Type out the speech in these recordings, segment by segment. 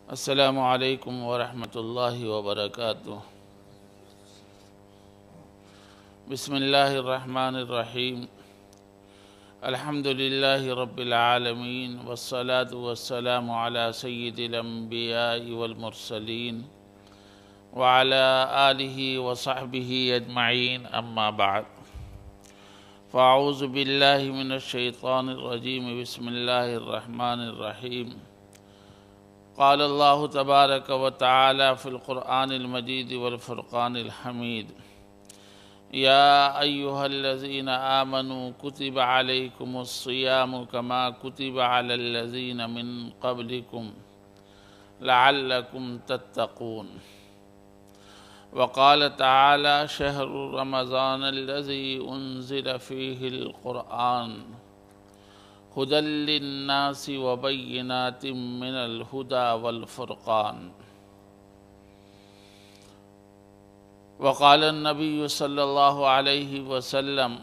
السلام علیکم ورحمۃ اللہ وبرکاتہ۔ بسم اللہ الرحمن الرحیم۔ الحمد للہ رب العالمین والصلاة والسلام علی سید الانبیاء والمرسلین وعلی آلہ وصحبہ اجمعین، اما بعد فاعوذ باللہ من الشیطان الرجیم۔ بسم اللہ الرحمن الرحیم۔ قال اللہ تبارک و تعالی فی القرآن المجید والفرقان الحمید۔ یا ایہا الذین آمنوا کتب علیکم الصیام کما کتب علی الذین من قبلکم لعلکم تتقون۔ وقال تعالی شہر رمضان الذی انزل فیہ القرآن ہدی للناس وبینات من الہدی والفرقان۔ وقال النبی صلی اللہ علیہ وسلم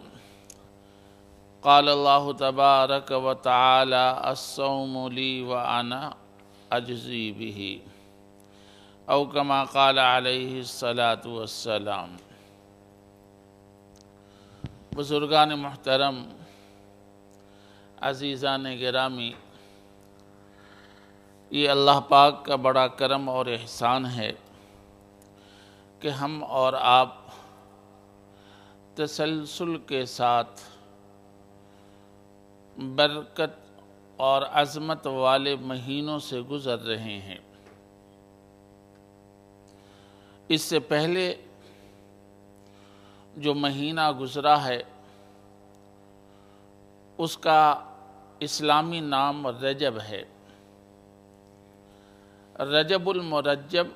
قال اللہ تبارک و تعالی الصوم لی وانا اجزی بہ، او کما قال علیہ الصلاۃ والسلام۔ بزرگان محترم، عزیزان گرامی، یہ اللہ پاک کا بڑا کرم اور احسان ہے کہ ہم اور آپ تسلسل کے ساتھ برکت اور عظمت والے مہینوں سے گزر رہے ہیں۔ اس سے پہلے جو مہینہ گزرا ہے اس کا اسلامی نام رجب ہے۔ رجب المرجب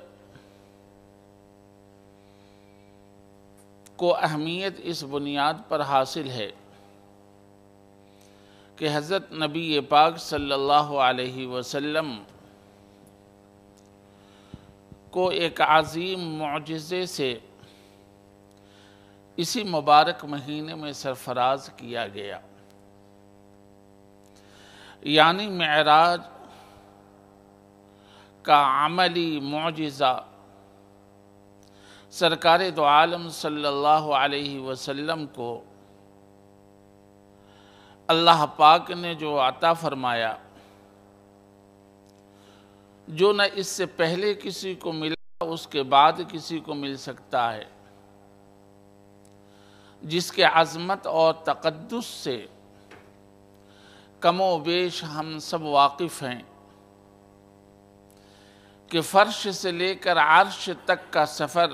کو اہمیت اس بنیاد پر حاصل ہے کہ حضرت نبی پاک صلی اللہ علیہ وسلم کو ایک عظیم معجزے سے اسی مبارک مہینے میں سرفراز کیا گیا، یعنی معراج کا عملی معجزہ سرکار دو عالم صلی اللہ علیہ وسلم کو اللہ پاک نے جو عطا فرمایا، جو نہ اس سے پہلے کسی کو ملا اس کے بعد کسی کو مل سکتا ہے، جس کے عظمت اور تقدس سے کم و بیش ہم سب واقف ہیں کہ فرش سے لے کر عرش تک کا سفر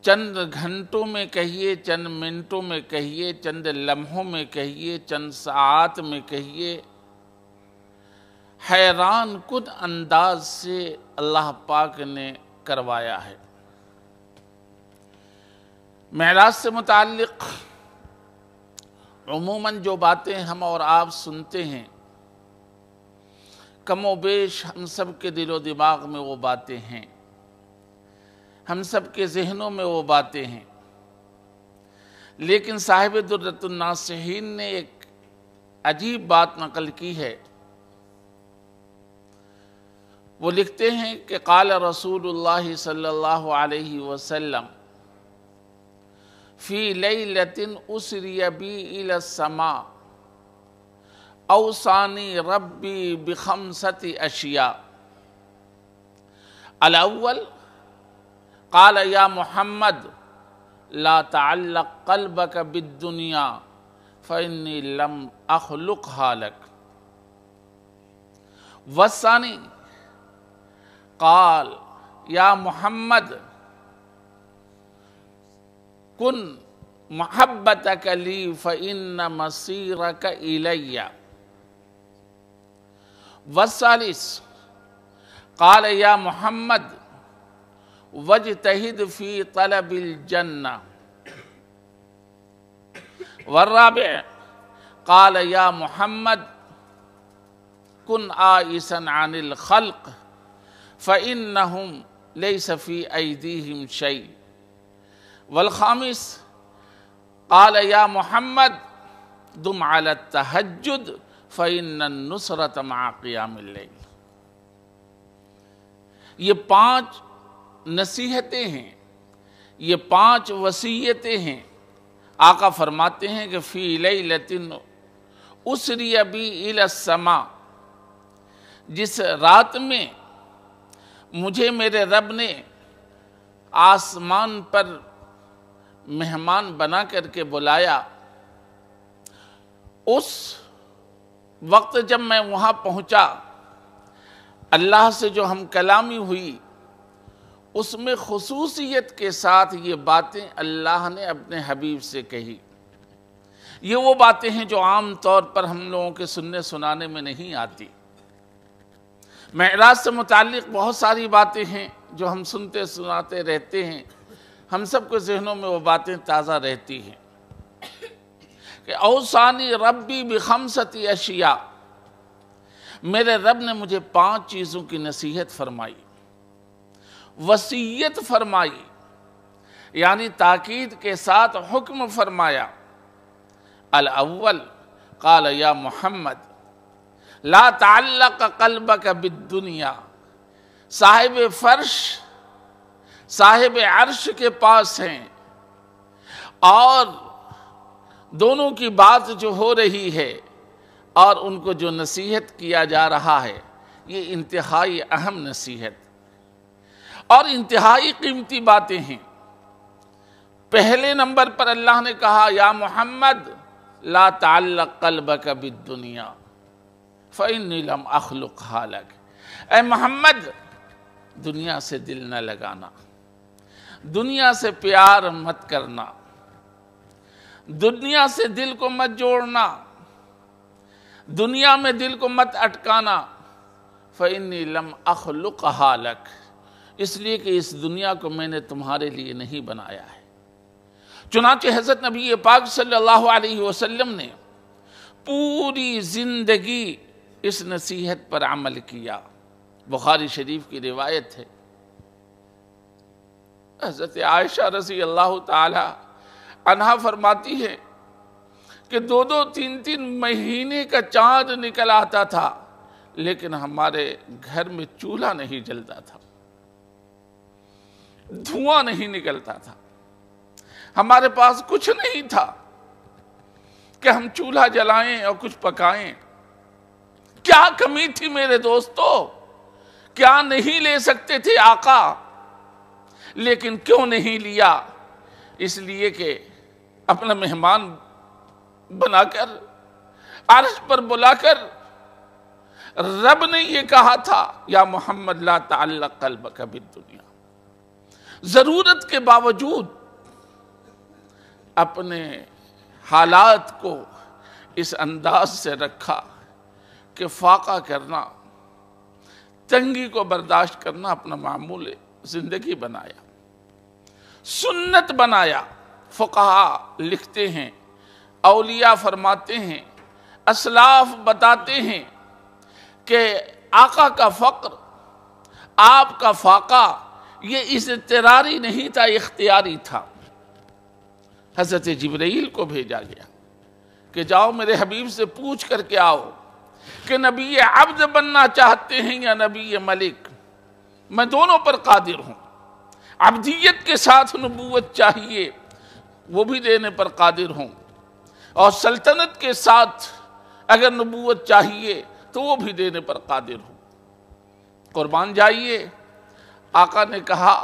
چند گھنٹوں میں کہیے، چند منٹوں میں کہیے، چند لمحوں میں کہیے، چند ساعات میں کہیے، حیران کن انداز سے اللہ پاک نے کروایا ہے۔ معراج سے متعلق عموماً جو باتیں ہم اور آپ سنتے ہیں، کم و بیش ہم سب کے دل و دماغ میں وہ باتیں ہیں، ہم سب کے ذہنوں میں وہ باتیں ہیں، لیکن صاحب درۃ الناصحین نے ایک عجیب بات نقل کی ہے۔ وہ لکھتے ہیں کہ قال رسول اللہ صلی اللہ علیہ وسلم فی لیلۃ اسری بی الی السماء اوصانی ربی بخمسۃ اشیاء۔ الاول قال یا محمد لا تعلق قلبک بالدنیا فانی لم اخلقها لک۔ والثانی قال یا محمد کن محبتک لی فإن مصیرک الی۔ والثالث قال یا محمد واجتہد فی طلب الجنہ۔ والرابع قال یا محمد کن آئسا عن الخلق فإنہم لیس فی ایدیہم شیء۔ والخامس قال یا محمد دم علی التہجد فَإِنَّ النُّصْرَةَ مَعَ قِيَامِ اللَّيْلِ۔ یہ 5 نصیحتیں ہیں، یہ 5 وصیتیں ہیں۔ آقا فرماتے ہیں کہ فی لیلۃ اسری بی الی السماء، جس رات میں مجھے میرے رب نے آسمان پر مہمان بنا کر کے بلایا، اس وقت جب میں وہاں پہنچا، اللہ سے جو ہم کلامی ہوئی، اس میں خصوصیت کے ساتھ یہ باتیں اللہ نے اپنے حبیب سے کہی۔ یہ وہ باتیں ہیں جو عام طور پر ہم لوگوں کے سننے سنانے میں نہیں آتی۔ معراج سے متعلق بہت ساری باتیں ہیں جو ہم سنتے سناتے رہتے ہیں، ہم سب کے ذہنوں میں وہ باتیں تازہ رہتی ہیں کہ اوصانی ربی بخمسۃ اشیاء، میرے رب نے مجھے 5 چیزوں کی نصیحت فرمائی، وصیت فرمائی، یعنی تاکید کے ساتھ حکم فرمایا۔ الاول قال یا محمد لا تعلق قلبک بالدنیا، صاحب فرش صاحب عرش کے پاس ہیں، اور دونوں کی بات جو ہو رہی ہے اور ان کو جو نصیحت کیا جا رہا ہے، یہ انتہائی اہم نصیحت اور انتہائی قیمتی باتیں ہیں۔ پہلے نمبر پر اللہ نے کہا یا محمد لا تعلق قلبک بالدنیا فإنی لم اخلقها لک، اے محمد دنیا سے دل نہ لگانا، دنیا سے پیار مت کرنا، دنیا سے دل کو مت جوڑنا، دنیا میں دل کو مت اٹکانا۔ فإنی لم اخلقها لک، اس لیے کہ اس دنیا کو میں نے تمہارے لیے نہیں بنایا ہے۔ چنانچہ حضرت نبی پاک صلی اللہ علیہ وسلم نے پوری زندگی اس نصیحت پر عمل کیا۔ بخاری شریف کی روایت ہے، حضرت عائشہ رضی اللہ تعالی عنہا فرماتی ہے کہ 2 3 مہینے کا چاند نکل آتا تھا، لیکن ہمارے گھر میں چولہا نہیں جلتا تھا، دھواں نہیں نکلتا تھا، ہمارے پاس کچھ نہیں تھا کہ ہم چولہا جلائیں اور کچھ پکائیں۔ کیا کمی تھی میرے دوستو؟ کیا نہیں لے سکتے تھے آقا؟ لیکن کیوں نہیں لیا؟ اس لیے کہ اپنا مہمان بنا کر عرش پر بلا کر رب نے یہ کہا تھا یا محمد لا تعلق قلبک بالدنیا۔ ضرورت کے باوجود اپنے حالات کو اس انداز سے رکھا کہ فاقہ کرنا، تنگی کو برداشت کرنا اپنا معمول زندگی بنایا، سنت بنایا۔ فقہا لکھتے ہیں، اولیاء فرماتے ہیں، اسلاف بتاتے ہیں کہ آقا کا فقر، آپ کا فاقہ، یہ اضطراری نہیں تھا، اختیاری تھا۔ حضرت جبرائیل کو بھیجا گیا کہ جاؤ میرے حبیب سے پوچھ کر کے آؤ کہ نبی عبد بننا چاہتے ہیں یا نبی ملک؟ میں دونوں پر قادر ہوں۔ عبدیت کے ساتھ نبوت چاہیے، وہ بھی دینے پر قادر ہوں، اور سلطنت کے ساتھ اگر نبوت چاہیے تو وہ بھی دینے پر قادر ہوں۔ قربان جائیے۔ آقا نے کہا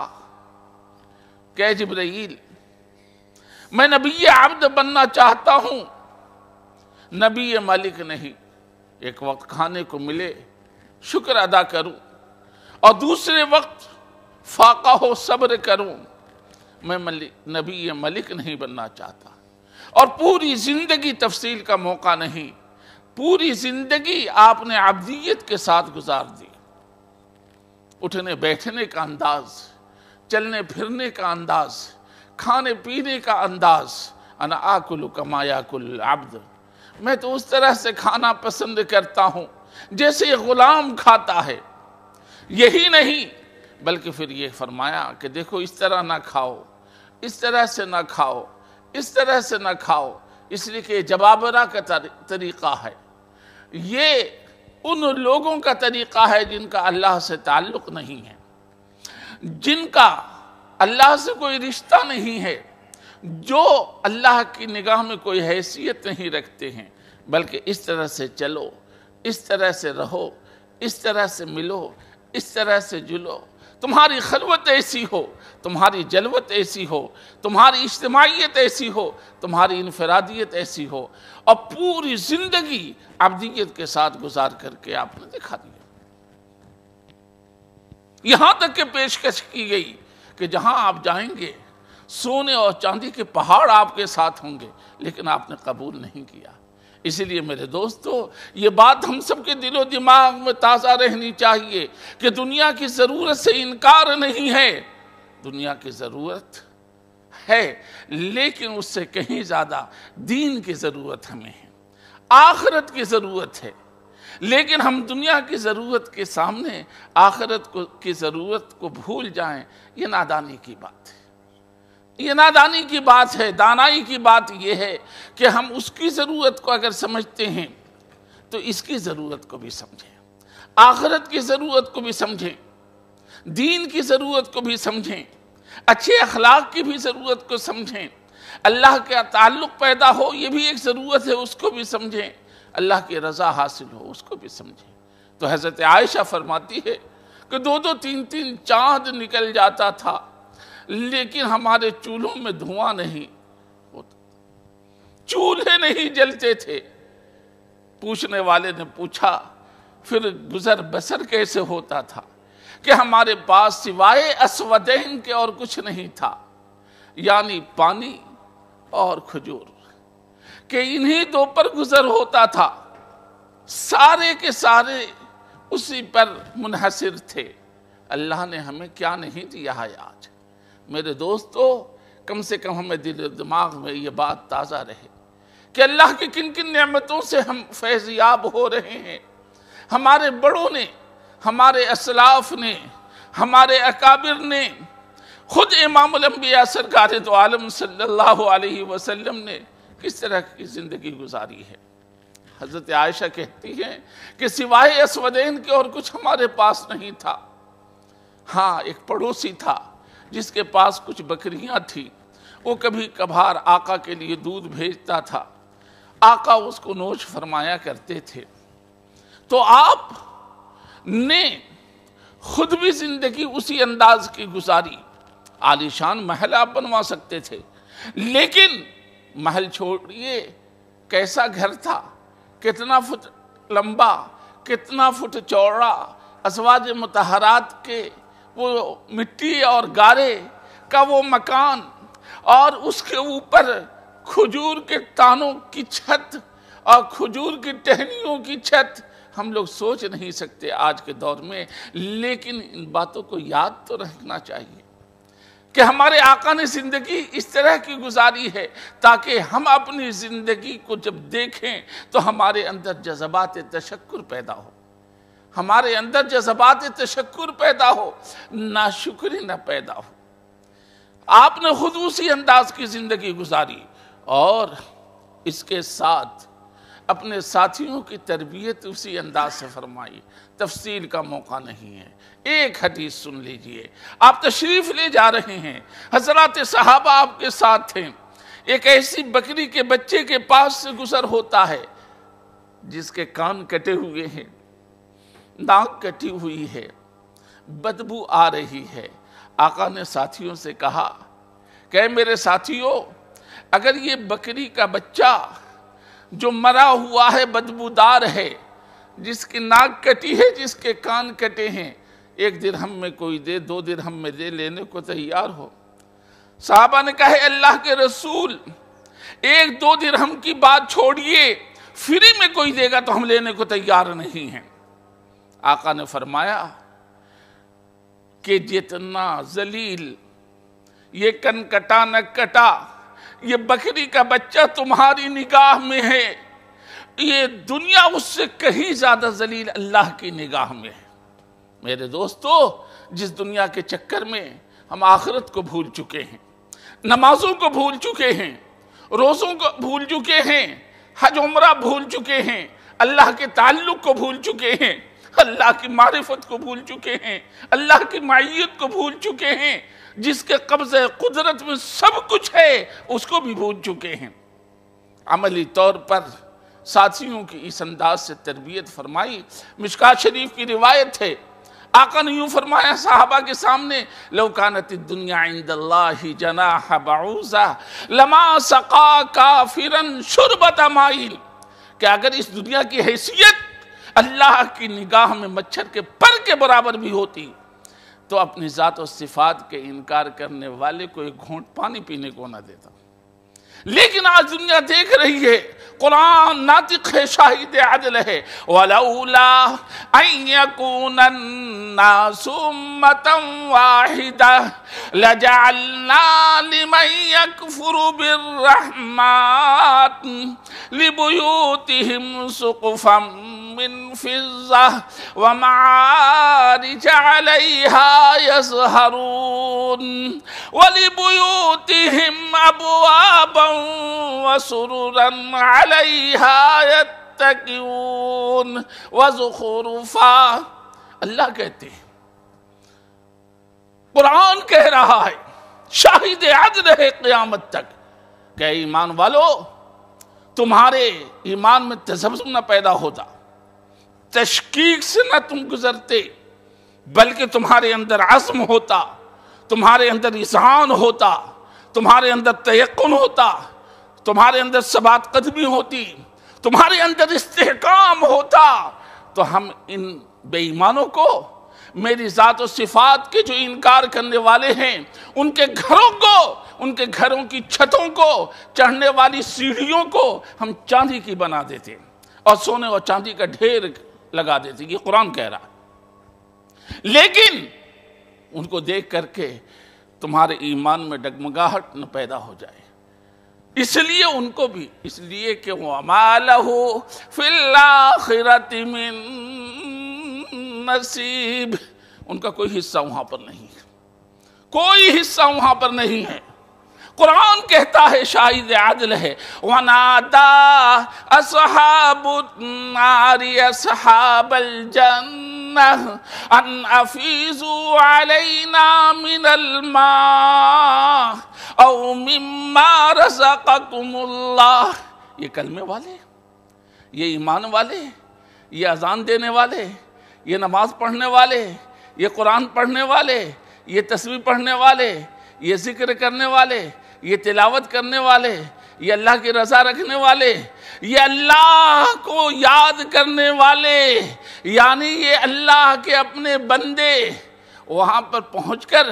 کہ اے جبرائیل، میں نبی عبد بننا چاہتا ہوں، نبی ملک نہیں۔ ایک وقت کھانے کو ملے شکر ادا کروں، اور دوسرے وقت فاقہ ہو صبر کروں، میں نبی ملک نہیں بننا چاہتا۔ اور پوری زندگی تفصیل کا موقع نہیں، پوری زندگی آپ نے عبدیت کے ساتھ گزار دی۔ اٹھنے بیٹھنے کا انداز، چلنے پھرنے کا انداز، کھانے پینے کا انداز، انا آکل کما یاکل العبد، میں تو اس طرح سے کھانا پسند کرتا ہوں جیسے غلام کھاتا ہے۔ یہی نہیں بلکہ پھر یہ فرمایا کہ دیکھو اس طرح نہ کھاؤ، اس طرح سے نہ کھاؤ، اس طرح سے نہ کھاؤ، اس لیے کہ جبابرہ کا طریقہ ہے۔ یہ ان لوگوں کا طریقہ ہے جن کا اللہ سے تعلق نہیں ہے، جن کا اللہ سے کوئی رشتہ نہیں ہے، جو اللہ کی نگاہ میں کوئی حیثیت نہیں رکھتے ہیں، بلکہ اس طرح سے چلو، اس طرح سے رہو، اس طرح سے ملو، اس طرح سے جلو، تمہاری خلوت ایسی ہو، تمہاری جلوت ایسی ہو، تمہاری اجتماعیت ایسی ہو، تمہاری انفرادیت ایسی ہو، اور پوری زندگی عبدیت کے ساتھ گزار کر کے آپ نے دکھا دیا۔ یہاں تک کہ پیشکش کی گئی کہ جہاں آپ جائیں گے سونے اور چاندی کے پہاڑ آپ کے ساتھ ہوں گے، لیکن آپ نے قبول نہیں کیا۔ اسی لیے میرے دوستو، یہ بات ہم سب کے دل و دماغ میں تازہ رہنی چاہیے کہ دنیا کی ضرورت سے انکار نہیں ہے، دنیا کی ضرورت ہے، لیکن اس سے کہیں زیادہ دین کی ضرورت ہمیں ہے، آخرت کی ضرورت ہے، لیکن ہم دنیا کی ضرورت کے سامنے آخرت کی ضرورت کو بھول جائیں، یہ نادانی کی بات ہے۔ یہ نادانی کی بات ہے۔ دانائی کی بات یہ ہے کہ ہم اس کی ضرورت کو اگر سمجھتے ہیں تو اس کی ضرورت کو بھی سمجھیں، آخرت کی ضرورت کو بھی سمجھیں، دین کی ضرورت کو بھی سمجھیں، اچھے اخلاق کی بھی ضرورت کو سمجھیں، اللہ کا تعلق پیدا ہو یہ بھی ایک ضرورت ہے، اس کو بھی سمجھیں، اللہ کی رضا حاصل ہو اس کو بھی سمجھیں۔ تو حضرت عائشہ فرماتی ہے کہ 2 3 چاند نکل جاتا تھا، لیکن ہمارے چولہوں میں دھواں نہیں ہوتا، چولہے نہیں جلتے تھے۔ پوچھنے والے نے پوچھا پھر گزر بسر کیسے ہوتا تھا؟ کہ ہمارے پاس سوائے اسودین کے اور کچھ نہیں تھا، یعنی پانی اور کھجور، کہ انہی 2 پر گزر ہوتا تھا، سارے کے سارے اسی پر منحصر تھے۔ اللہ نے ہمیں کیا نہیں دیا ہے آج؟ میرے دوستو، کم سے کم ہمیں دل و دماغ میں یہ بات تازہ رہے کہ اللہ کی کن کن نعمتوں سے ہم فیضیاب ہو رہے ہیں۔ ہمارے بڑوں نے، ہمارے اسلاف نے، ہمارے اکابر نے، خود امام الانبیاء سرکار دو عالم صلی اللہ علیہ وسلم نے کس طرح کی زندگی گزاری ہے۔ حضرت عائشہ کہتی ہیں کہ سوائے اسودین کے اور کچھ ہمارے پاس نہیں تھا۔ ہاں، ایک پڑوسی تھا جس کے پاس کچھ بکریاں تھیں، وہ کبھی کبھار آقا کے لیے دودھ بھیجتا تھا، آقا اس کو نوش فرمایا کرتے تھے۔ تو آپ نے خود بھی زندگی اسی انداز کی گزاری۔ عالیشان محل آپ بنوا سکتے تھے، لیکن محل چھوڑیے، کیسا گھر تھا، کتنا فٹ لمبا، کتنا فٹ چوڑا، ازواج مطہرات کے وہ مٹی اور گارے کا وہ مکان، اور اس کے اوپر کھجور کے تانوں کی چھت اور کھجور کی ٹہنیوں کی چھت۔ ہم لوگ سوچ نہیں سکتے آج کے دور میں، لیکن ان باتوں کو یاد تو رکھنا چاہیے کہ ہمارے آقا نے زندگی اس طرح کی گزاری ہے تاکہ ہم اپنی زندگی کو جب دیکھیں تو ہمارے اندر جذبات تشکر پیدا ہو، ہمارے اندر جذبات تشکر پیدا ہو، ناشکری نہ پیدا ہو۔ آپ نے خود اسی انداز کی زندگی گزاری اور اس کے ساتھ اپنے ساتھیوں کی تربیت اسی انداز سے فرمائی۔ تفصیل کا موقع نہیں ہے، ایک حدیث سن لیجئے۔ آپ تشریف لے جا رہے ہیں، حضرات صحابہ آپ کے ساتھ تھے، ایک ایسی بکری کے بچے کے پاس سے گزر ہوتا ہے جس کے کان کٹے ہوئے ہیں، ناک کٹی ہوئی ہے، بدبو آ رہی ہے۔ آقا نے ساتھیوں سے کہا کہ میرے ساتھیوں، اگر یہ بکری کا بچہ جو مرا ہوا ہے، بدبودار ہے، جس کی ناک کٹی ہے، جس کے کان کٹے ہیں، 1 درہم میں کوئی دے، 2 درہم میں دے، لینے کو تیار ہو؟ صحابہ نے کہا اللہ کے رسول، 1-2 درہم کی بات چھوڑیے، فری میں کوئی دے گا تو ہم لینے کو تیار نہیں ہیں۔ آقا نے فرمایا کہ جتنا ذلیل یہ کن کٹا نہ کٹا یہ بکری کا بچہ تمہاری نگاہ میں ہے، یہ دنیا اس سے کہیں زیادہ ذلیل اللہ کی نگاہ میں ہے۔ میرے دوستو، جس دنیا کے چکر میں ہم آخرت کو بھول چکے ہیں، نمازوں کو بھول چکے ہیں، روزوں کو بھول چکے ہیں، حج عمرہ بھول چکے ہیں، اللہ کے تعلق کو بھول چکے ہیں، اللہ کی معرفت کو بھول چکے ہیں، اللہ کی معیت کو بھول چکے ہیں، جس کے قبضہ قدرت میں سب کچھ ہے اس کو بھی بھول چکے ہیں۔ عملی طور پر ساتھیوں کی اس انداز سے تربیت فرمائی۔ مشکات شریف کی روایت ہے، آقا نے یوں فرمایا صحابہ کے سامنے، لو کانت الدنیا عند اللہ جناح بعوضہ لما سقا کافرا شربۃ ماء، کہ اگر اس دنیا کی حیثیت اللہ کی نگاہ میں مچھر کے پر کے برابر بھی ہوتی تو اپنی ذات و صفات کے انکار کرنے والے کو ایک گھونٹ پانی پینے کو نہ دیتا۔ لیکن آج دنیا دیکھ رہی ہے، قرآن ناطق ہے، شاہد عدل ہے، وَلَوْلَا أَن يَكُونَ النَّاسُ أُمَّةً وَاحِدَةً لَجَعَلْنَا لِمَن يَكْفُرُ بِالرَّحْمَٰنِ لِبُيُوتِهِمْ سُقُفًا مِّن فِضَّةٍ وَمَعَارِجَ عَلَيْهَا يَظْهَرُونَ وَلِبُيُوتِهِمْ أَبْوَابًا وَسُرُرًا عَلَيْهَا يَتَّكِئُونَ وَزُخُرُفًا۔ اللہ کہتے ہیں، قرآن کہہ رہا ہے، شاہد عدل ہے قیامت تک، کہ ایمان والو تمہارے ایمان میں تذبذب نہ پیدا ہوتا، تشکیک سے نہ تم گزرتے، بلکہ تمہارے اندر عزم ہوتا، تمہارے اندر اذعان ہوتا، تمہارے اندر تیقن ہوتا، تمہارے اندر ثبات قدمی ہوتی، تمہارے اندر استحکام ہوتا، تو ہم ان بے ایمانوں کو، میری ذات و صفات کے جو انکار کرنے والے ہیں، ان کے گھروں کو، ان کے گھروں کی چھتوں کو، چڑھنے والی سیڑھیوں کو ہم چاندی کی بنا دیتے اور سونے اور چاندی کا ڈھیر لگا دیتے۔ یہ قرآن کہہ رہا۔ لیکن ان کو دیکھ کر کے تمہارے ایمان میں ڈگمگاہٹ نہ پیدا ہو جائے، اس لیے ان کو بھی، اس لیے کہ وَمَا لَهُ فِي الْآخِرَةِ مِن نصیب، ان کا کوئی حصہ وہاں پر نہیں ہے، کوئی حصہ وہاں پر نہیں ہے۔ قرآن کہتا ہے، شاہد عدل ہے، وَنَادَى أَصْحَابُ النَّارِ أَصْحَابَ الْجَنَّةِ أَنْ أَفِيضُوا عَلَيْنَا مِنَ الْمَاءِ أَوْ مِمَّا رَزَقَكُمُ اللَّهُ۔ یہ کلمے والے، یہ ایمان والے، یہ اذان دینے والے، یہ نماز پڑھنے والے، یہ قرآن پڑھنے والے، یہ تسبیح پڑھنے والے، یہ ذکر کرنے والے، یہ تلاوت کرنے والے، یہ اللہ کی رضا رکھنے والے، یہ اللہ کو یاد کرنے والے، یعنی یہ اللہ کے اپنے بندے، وہاں پر پہنچ کر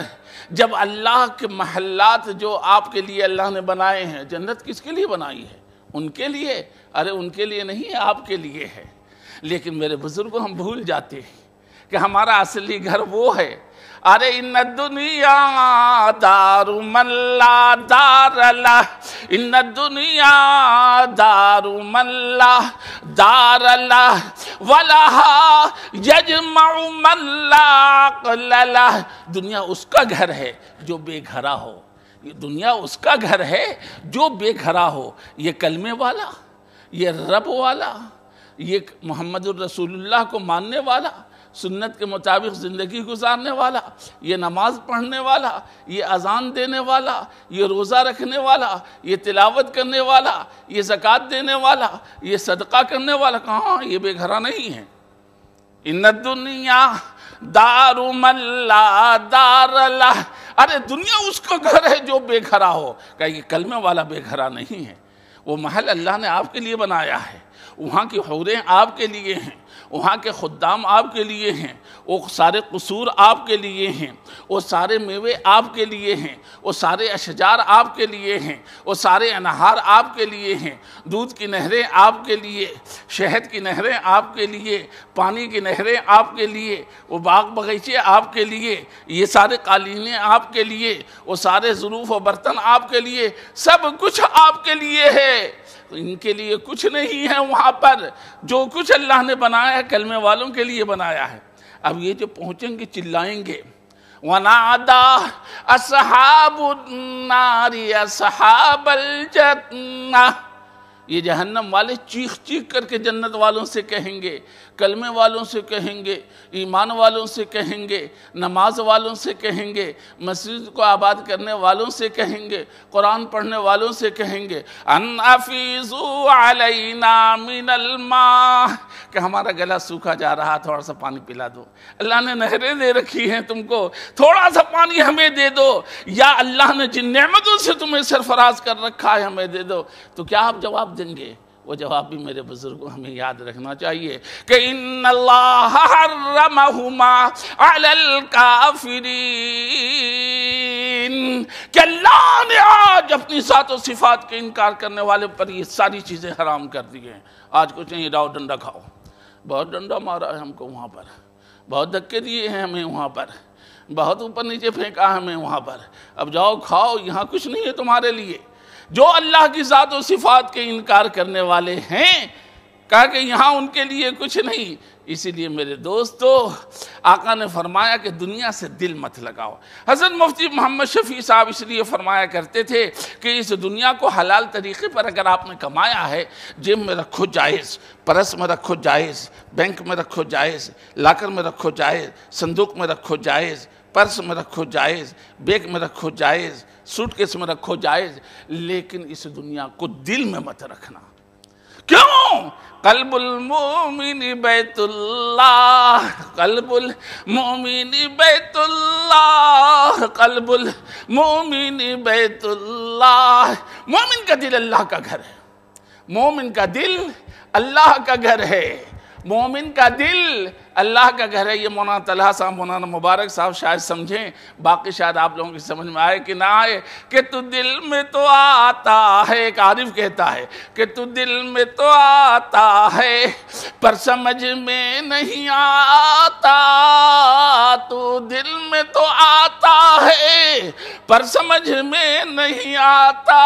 جب اللہ کے محلات جو آپ کے لیے اللہ نے بنائے ہیں، جنت کس کے لیے بنائی ہے؟ ان کے لیے؟ ارے ان کے لیے نہیں، آپ کے لیے ہے۔ لیکن میرے بزرگوں، ہم بھول جاتے ہیں کہ ہمارا اصلی گھر وہ ہے۔ ارے ان الدنیا دار من لا دار لہ، ان الدنیا دار من لا دار لہ ولہا یجمع من لا عقل لہ۔ دنیا اس کا گھر ہے جو بے گھرا ہو، یہ دنیا اس کا گھر ہے جو بے گھرا ہو۔ یہ کلمے والا، یہ رب والا، یہ محمد الرسول اللہ کو ماننے والا، سنت کے مطابق زندگی گزارنے والا، یہ نماز پڑھنے والا، یہ اذان دینے والا، یہ روزہ رکھنے والا، یہ تلاوت کرنے والا، یہ زکوٰۃ دینے والا، یہ صدقہ کرنے والا، کہاں؟ یہ بے گھرا نہیں ہے۔ ان الدنیا دار من لا دار لہ، ارے دنیا اس کا گھر ہے جو بے گھرا ہو۔ کہ یہ کلمے والا بے گھرا نہیں ہے، وہ محل اللہ نے آپ کے لیے بنایا ہے، وہاں کی حوریں آپ کے لیے ہیں، وہاں کے خدام آپ کے لیے ہیں، وہ سارے قصور آپ کے لیے ہیں، وہ سارے میوے آپ کے لیے ہیں، وہ سارے اشجار آپ کے لیے ہیں، وہ سارے انہار آپ کے لیے ہیں، دودھ کی نہریں آپ کے لیے، شہد کی نہریں آپ کے لیے، پانی کی نہریں آپ کے لیے، وہ باغ بغیچے آپ کے لیے، یہ سارے قالینیں آپ کے لیے، وہ سارے ظروف و برتن آپ کے لیے، سب کچھ آپ کے لیے ہے۔ ان کے لیے کچھ نہیں ہے وہاں پر، جو کچھ اللہ نے بنایا ہے کلمے والوں کے لیے بنایا ہے۔ اب یہ جو پہنچیں گے چلائیں گے، وَنَادَى أَصْحَابُ النَّارِ أَصْحَابَ الْجَنَّةِ، یہ جہنم والے چیخ چیخ کر کے جنت والوں سے کہیں گے، کلمے والوں سے کہیں گے، ایمان والوں سے کہیں گے، نماز والوں سے کہیں گے، مسجد کو آباد کرنے والوں سے کہیں گے، قرآن پڑھنے والوں سے کہیں گے ان افیضوا علینا من الماء، کہ ہمارا گلا سوکھا جا رہا، تھوڑا سا پانی پلا دو، اللہ نے نہریں دے رکھی ہیں تم کو، تھوڑا سا پانی ہمیں دے دو، یا اللہ نے جن نعمتوں سے تمہیں سرفراز کر رکھا ہے ہمیں دے دو، تو کیا آپ جواب دیں گے؟ وہ جواب بھی میرے بزرگوں ہمیں یاد رکھنا چاہیے کہ ان اللہ حرمہما علی الکافرین، کہ اللہ نے آج اپنی ذات و صفات کے انکار کرنے والے پر یہ ساری چیزیں حرام کر دی ہیں۔ آج کچھ نہیں، ڈاؤ ڈنڈا کھاؤ، بہت ڈنڈا مارا ہے ہم کو وہاں پر، بہت دھکے دیے ہیں ہمیں وہاں پر، بہت اوپر نیچے پھینکا ہمیں وہاں پر، اب جاؤ کھاؤ، یہاں کچھ نہیں ہے تمہارے لیے۔ جو اللہ کی ذات و صفات کے انکار کرنے والے ہیں، کہا کہ یہاں ان کے لیے کچھ نہیں۔ اسی لیے میرے دوستو، آقا نے فرمایا کہ دنیا سے دل مت لگاؤ۔ حضرت مفتی محمد شفیع صاحب اس لیے فرمایا کرتے تھے کہ اس دنیا کو حلال طریقے پر اگر آپ نے کمایا ہے، جیب میں رکھو جائز، پرس میں رکھو جائز، بینک میں رکھو جائز، لاکر میں رکھو جائز، صندوق میں رکھو جائز، پرس میں رکھو جائز، بیگ میں رکھو جائز، سوٹ کیس میں رکھو جائز، لیکن اس دنیا کو دل میں مت رکھنا۔ کیوں؟ قلب المومن بیت اللہ، قلب المومن بیت اللہ، قلب المومن بیت اللہ۔ مومن کا دل اللہ کا گھر ہے، مومن کا دل اللہ کا گھر ہے، مومن کا دل اللہ کا گھر ہے۔ یہ مولانا طلحہ صاحب، مولانا مبارک صاحب شاید سمجھیں، باقی شاید آپ لوگوں کی سمجھ میں آئے کہ نہ آئے، کہ تو دل میں تو آتا ہے، ایک عارف کہتا ہے کہ تو دل میں تو آتا ہے پر سمجھ میں نہیں آتا، تو دل میں تو آتا ہے پر سمجھ میں نہیں آتا،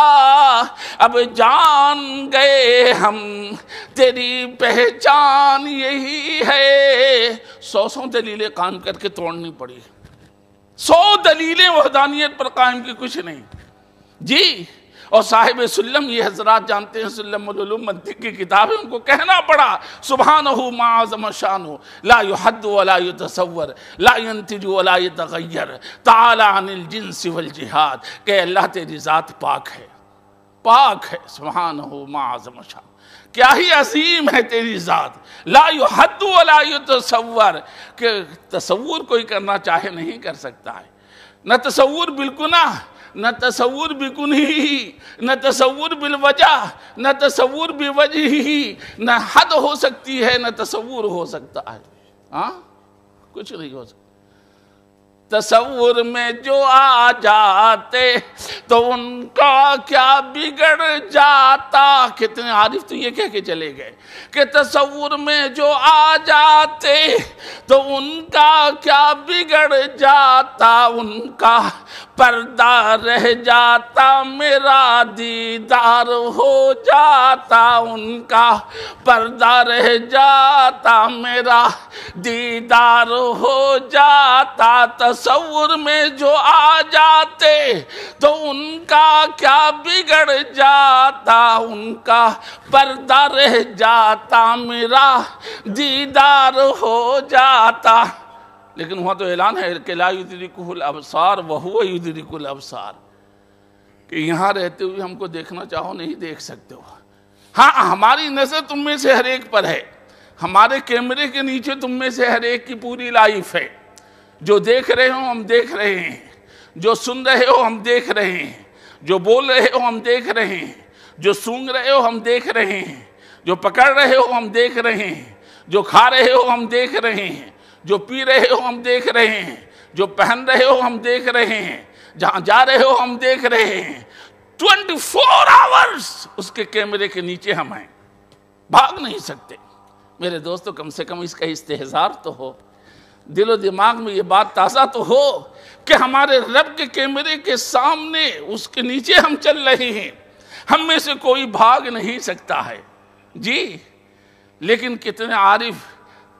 اب جان گئے ہم تیری پہچان یہی ہے۔ 100 دلیلیں قائم کر کے توڑنی پڑی، 100 دلیلیں وحدانیت پر قائم کی، کچھ نہیں جی۔ اور صاحب سلم، یہ حضرات جانتے ہیں، سلم العلوم منطق کی کتاب ہے، ان کو کہنا پڑا سبحانہ ما عظم شانہ، لا یحد ولا یتصور، لا ینتج ولا یتغیر، تعالی عن الجنس والجہاد، کہ اللہ تیری ذات پاک ہے، پاک ہے، سبحانہ ما عظم شانہ، کیا ہی عظیم ہے تیری ذات، لا یحد ولا یتصور، کہ تصور کوئی کرنا چاہے نہیں کر سکتا ہے، نہ تصور بالگناہ، نہ تصور بکنہی، نہ تصور بالوجہ، نہ تصور بوجہی، نہ حد ہو سکتی ہے، نہ تصور ہو سکتا ہے، ہاں کچھ نہیں ہو سکتا۔ تصور میں جو آ جاتے تو ان کا کیا بگڑ جاتا، کتنے عارف تو یہ کہہ کے چلے گئے کہ تصور میں جو آ جاتے تو ان کا کیا بگڑ جاتا، ان کا پردہ رہ جاتا میرا دیدار ہو جاتا، ان کا پردہ رہ جاتا میرا دیدار ہو جاتا، تصور میں جو آ جاتے تو ان کا کیا بگڑ جاتا، ان کا پردہ رہ جاتا میرا دیدار ہو جاتا۔ لیکن وہاں تو اعلان ہے کہ لا یدرکہ الابصار وہو یدرک الابصار، کہ یہاں رہتے ہوئے ہم کو دیکھنا چاہو نہیں دیکھ سکتے ہو۔ ہاں ہماری نظر تم میں سے ہر ایک پر ہے، ہمارے کیمرے کے نیچے تم میں سے ہر ایک کی پوری لائف ہے، جو دیکھ رہے ہو ہم دیکھ رہے ہیں، جو سن رہے ہو ہم دیکھ رہے ہیں، جو بول رہے ہو ہم دیکھ رہے ہیں، جو سونگ رہے ہو ہم دیکھ رہے ہیں، جو پکڑ رہے ہو ہم دیکھ رہے ہیں، جو کھا رہے ہو ہم دیکھ رہے ہیں، جو پی رہے ہو ہم دیکھ رہے ہیں، جو پہن رہے ہو ہم دیکھ رہے ہیں، جہاں جا رہے ہو ہم دیکھ رہے ہیں۔ 24 آورز اس کے کیمرے کے نیچے ہم ہیں، بھاگ نہیں سکتے۔ میرے دوستو، کم سے کم اس کا استحضار تو ہو، دل و دماغ میں یہ بات تازہ تو ہو کہ ہمارے رب کے کیمرے کے سامنے، اس کے نیچے ہم چل رہے ہیں، ہم میں سے کوئی بھاگ نہیں سکتا ہے جی۔ لیکن کتنے عارف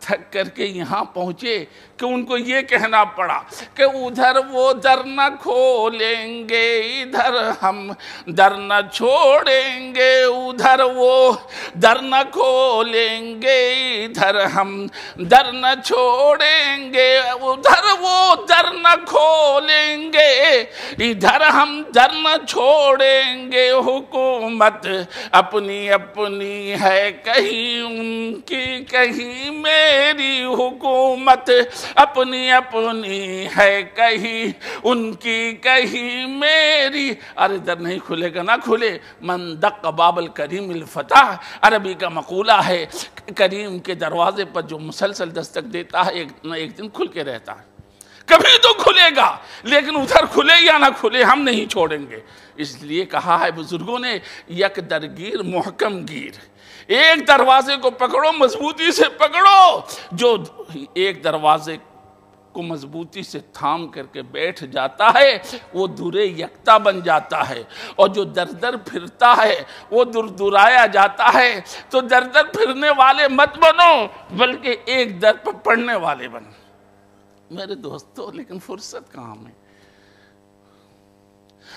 تھک کر کے یہاں پہنچے کہ ان کو یہ کہنا پڑا کہ ادھر وہ در نہ کھولیں گے ادھر ہم در نہ چھوڑیں گے، ادھر وہ در نہ کھولیں گے ادھر ہم در نہ چھوڑیں گے، ادھر وہ در نہ کھولیں گے ادھر ہم در نہ چھوڑیں گے، حکومت اپنی اپنی ہے کہیں ان کی کہیں میری، حکومت اپنی اپنی ہے کہیں ان کی کہیں میری۔ ارے در نہیں کھلے گا نہ کھلے، من دق باب الکریم الفتح، عربی کا مقولہ ہے کریم کے دروازے پر جو مسلسل دستک دیتا ہے ایک دن کھل کے رہتا ہے، کبھی تو کھلے گا، لیکن ادھر کھلے یا نہ کھلے ہم نہیں چھوڑیں گے۔ اس لیے کہا ہے بزرگوں نے یک درگیر محکم گیر، ایک دروازے کو پکڑو مضبوطی سے پکڑو، جو ایک دروازے کو مضبوطی سے تھام کر کے بیٹھ جاتا ہے وہ درے یکتا بن جاتا ہے، اور جو در در پھرتا ہے وہ دور درایا جاتا ہے۔ تو در در پھرنے والے مت بنو بلکہ ایک در پر پڑھنے والے بنو۔ میرے دوستو لیکن فرصت کہاں میں؟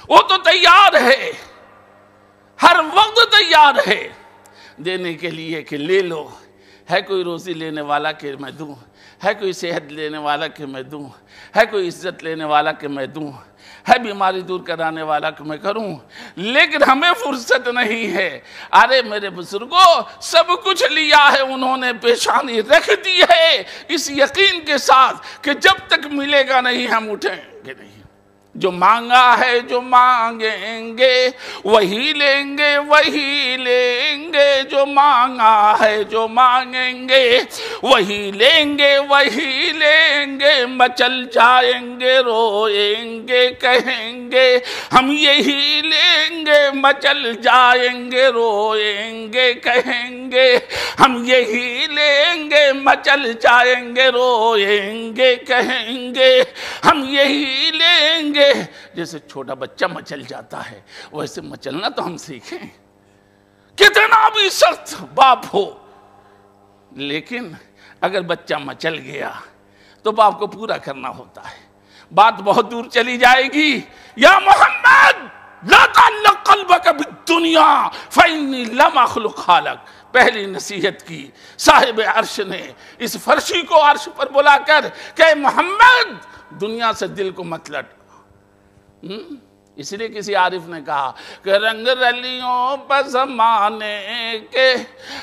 وہ تو تیار ہے، ہر وقت تیار ہے دینے کے لیے کہ لے لو، ہے کوئی روزی لینے والا کہ میں دوں، ہے کوئی صحت لینے والا کہ میں دوں، ہے کوئی عزت لینے والا کہ میں دوں، ہے بیماری دور کرانے والا کہ میں کروں، لیکن ہمیں فرصت نہیں ہے۔ ارے میرے بزرگوں سب کچھ لیا ہے انہوں نے، پیشانی رکھ دی ہے اس یقین کے ساتھ کہ جب تک ملے گا نہیں ہم اٹھیں گے نہیں۔ جو مانگا ہے جو مانگیں گے وہی لیں گے وہی لیں گے، جو مانگا ہے جو مانگیں گے وہی لیں گے وہی لیں گے، مچل جائیں گے روئیں گے کہیں گے ہم یہی لیں گے، مچل جائیں گے روئیں گے کہیں گے ہم یہی لیں گے، مچل جائیں گے روئیں گے کہیں گے ہم یہی لیں گے۔ جیسے چھوٹا بچہ مچل جاتا ہے ویسے مچلنا تو ہم سیکھیں، کتنا بھی سخت باپ ہو، لیکن اگر بچہ مچل گیا تو باپ کو پورا کرنا ہوتا ہے۔ بات بہت دور چلی جائے گی۔ یا محمد لا تعلق قلبك بالدنیا فإنی لم اخلقها لك، پہلی نصیحت کی صاحب عرش نے اس فرشی کو عرش پر بلا کر کہ محمد دنیا سے دل کو مت لٹ۔ اس لیے کسی عارف نے کہا کہ رنگ رلیوں پہ زمانے کے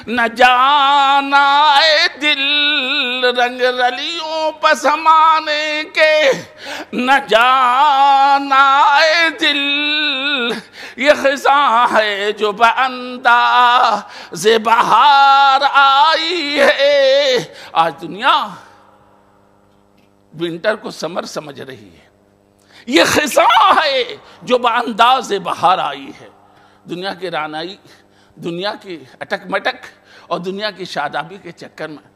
نہ جانا اے دل، رنگ رلیوں پہ زمانے کے نہ جانا اے دل، یہ خزاں ہے جو بانداز بہار آئی ہے۔ آج دنیا ونٹر کو سمر سمجھ رہی ہے، یہ خزاں ہے جو بانداز بہار آئی ہے۔ دنیا کی رانائی، دنیا کی اٹک مٹک اور دنیا کی شادابی کے چکر میں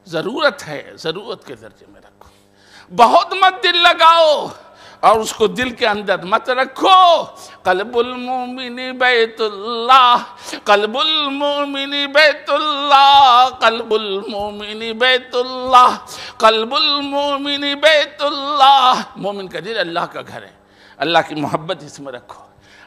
ضرورت ہے، ضرورت کے درجے میں رکھو، بہت مت دل لگاؤ اور اس کو دل کے اندر مت رکھو۔ قلب المومن بیت اللہ، قلب المومن بیت اللہ، قلب المومن بیت اللہ، قلب المومن بیت اللہ۔ مومن کا دل اللہ کا گھر ہے، اللہ کی محبت اس میں رکھو،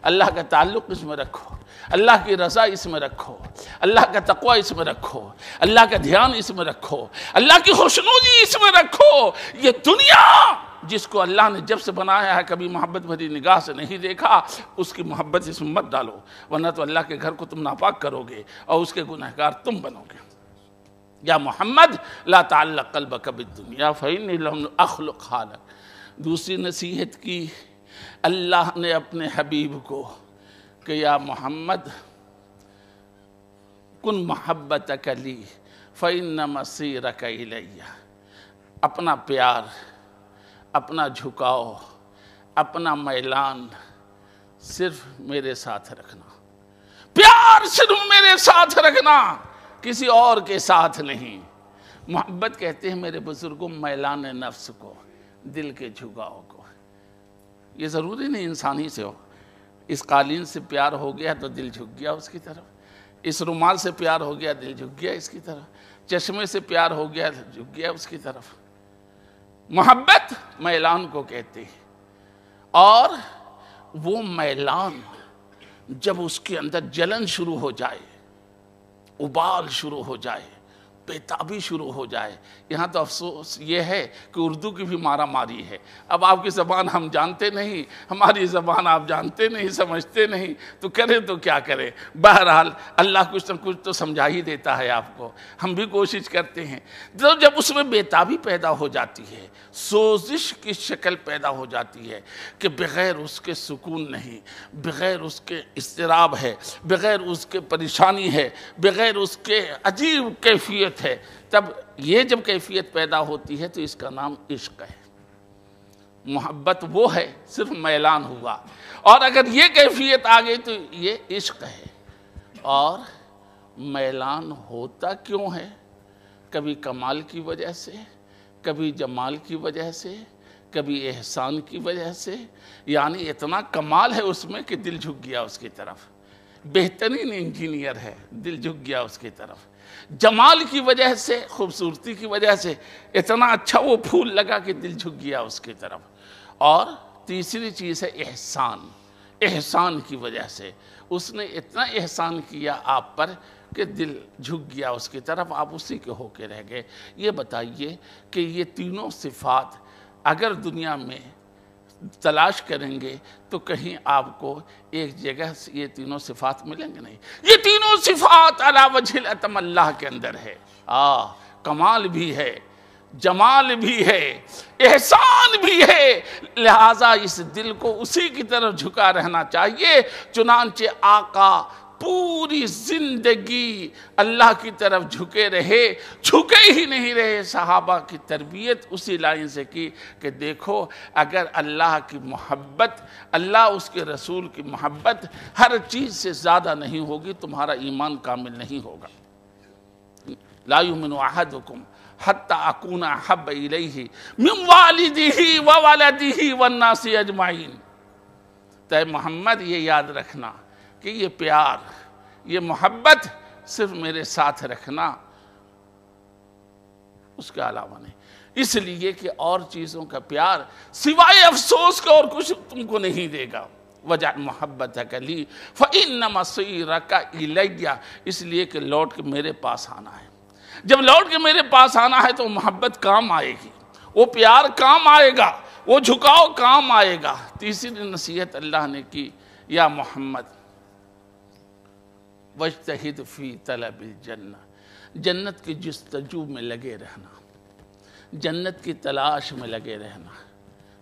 اللہ کا تعلق اس میں رکھو، اللہ کی رضا اس میں رکھو، اللہ کا تقوی اس میں رکھو، اللہ کا دھیان اس میں رکھو، اللہ کی خوشنودی اس میں رکھو۔ یہ دنیا جس کو اللہ نے جب سے بنایا ہے کبھی محبت بھری نگاہ سے نہیں دیکھا، اس کی محبت اس میں مت ڈالو، ورنہ تو اللہ کے گھر کو تم ناپاک کرو گے اور اس کے گنہگار تم بنو گے۔ یا محمد لا تعلق قلبک بالدنیا فإنی لم اخلقها لک۔ دوسری نصیحت کی اللہ نے اپنے حبیب کو کہ یا محمد کن محبتک لی فإن مصیرک الی، اپنا پیار، اپنا جھکاؤ، اپنا میلان صرف میرے ساتھ رکھنا، پیار صرف میرے ساتھ رکھنا، کسی اور کے ساتھ نہیں۔ محبت کہتے ہیں میرے بزرگوں میلان نفس کو، دل کے جھکاؤ کو۔ یہ ضروری نہیں انسانی سے ہو، اس قالین سے پیار ہو گیا تو دل جھک گیا اس کی طرف، اس رومال سے پیار ہو گیا، دل جھک گیا اس کی طرف، چشمے سے پیار ہو گیا، جھک گیا اس کی طرف۔ محبت میلان کو کہتے ہیں، اور وہ میلان جب اس کے اندر جلن شروع ہو جائے، ابال شروع ہو جائے، بےتابی شروع ہو جائے، یہاں تو افسوس یہ ہے کہ اردو کی بھی مارا ماری ہے۔ اب آپ کی زبان ہم جانتے نہیں، ہماری زبان آپ جانتے نہیں، سمجھتے نہیں، تو کریں تو کیا کریں؟ بہرحال اللہ کچھ نہ کچھ تو سمجھا ہی دیتا ہے آپ کو، ہم بھی کوشش کرتے ہیں۔ تو جب اس میں بےتابی پیدا ہو جاتی ہے، سوزش کی شکل پیدا ہو جاتی ہے کہ بغیر اس کے سکون نہیں، بغیر اس کے اضطراب ہے، بغیر اس کے پریشانی ہے، بغیر اس کے عجیب کیفیت ہے، تب یہ جب کیفیت پیدا ہوتی ہے تو اس کا نام عشق ہے۔ محبت وہ ہے، صرف میلان ہوا، اور اگر یہ کیفیت آ گئی تو یہ عشق ہے۔ اور میلان ہوتا کیوں ہے؟ کبھی کمال کی وجہ سے، کبھی جمال کی وجہ سے، کبھی احسان کی وجہ سے، یعنی اتنا کمال ہے اس میں کہ دل جھک گیا اس کی طرف، بہترین انجینئر ہے، دل جھک گیا اس کی طرف، جمال کی وجہ سے، خوبصورتی کی وجہ سے، اتنا اچھا وہ پھول لگا کہ دل جھک گیا اس کی طرف۔ اور تیسری چیز ہے احسان، احسان کی وجہ سے اس نے اتنا احسان کیا آپ پر کہ دل جھک گیا اس کی طرف، آپ اسی کے ہو کے رہ گئے۔ یہ بتائیے کہ یہ تینوں صفات اگر دنیا میں تلاش کریں گے تو کہیں آپ کو ایک جگہ سے یہ تینوں صفات ملیں گے نہیں۔ یہ تینوں صفات علی وجہ الاتم اللہ کے اندر ہے۔ کمال بھی ہے، جمال بھی ہے، احسان بھی ہے، لہٰذا اس دل کو اسی کی طرف جھکا رہنا چاہیے۔ چنانچہ آقا پوری زندگی اللہ کی طرف جھکے رہے، جھکے ہی نہیں رہے، صحابہ کی تربیت اسی لائن سے کی کہ دیکھو اگر اللہ کی محبت، اللہ اس کے رسول کی محبت ہر چیز سے زیادہ نہیں ہوگی، تمہارا ایمان کامل نہیں ہوگا۔ لا یؤمن احدکم حتی اکون احب الیہ من والدہ وولدہ والناس اجمعین۔ تو اے محمد یہ یاد رکھنا کہ یہ پیار، یہ محبت صرف میرے ساتھ رکھنا، اس کے علاوہ نہیں، اس لیے کہ اور چیزوں کا پیار سوائے افسوس کا اور کچھ تم کو نہیں دے گا۔ وجہ محبتک لی فإن مصیرک الی، اس لیے کہ لوٹ کے میرے پاس آنا ہے۔ جب لوٹ کے میرے پاس آنا ہے تو محبت کام آئے گی، وہ پیار کام آئے گا، وہ جھکاؤ کام آئے گا۔ تیسری نصیحت اللہ نے کی، یا محمد وَاجْتَہِدْ فِي طَلَبِ الْجَنَّةِ، جنت کی جستجو میں لگے رہنا، جنت کی تلاش میں لگے رہنا۔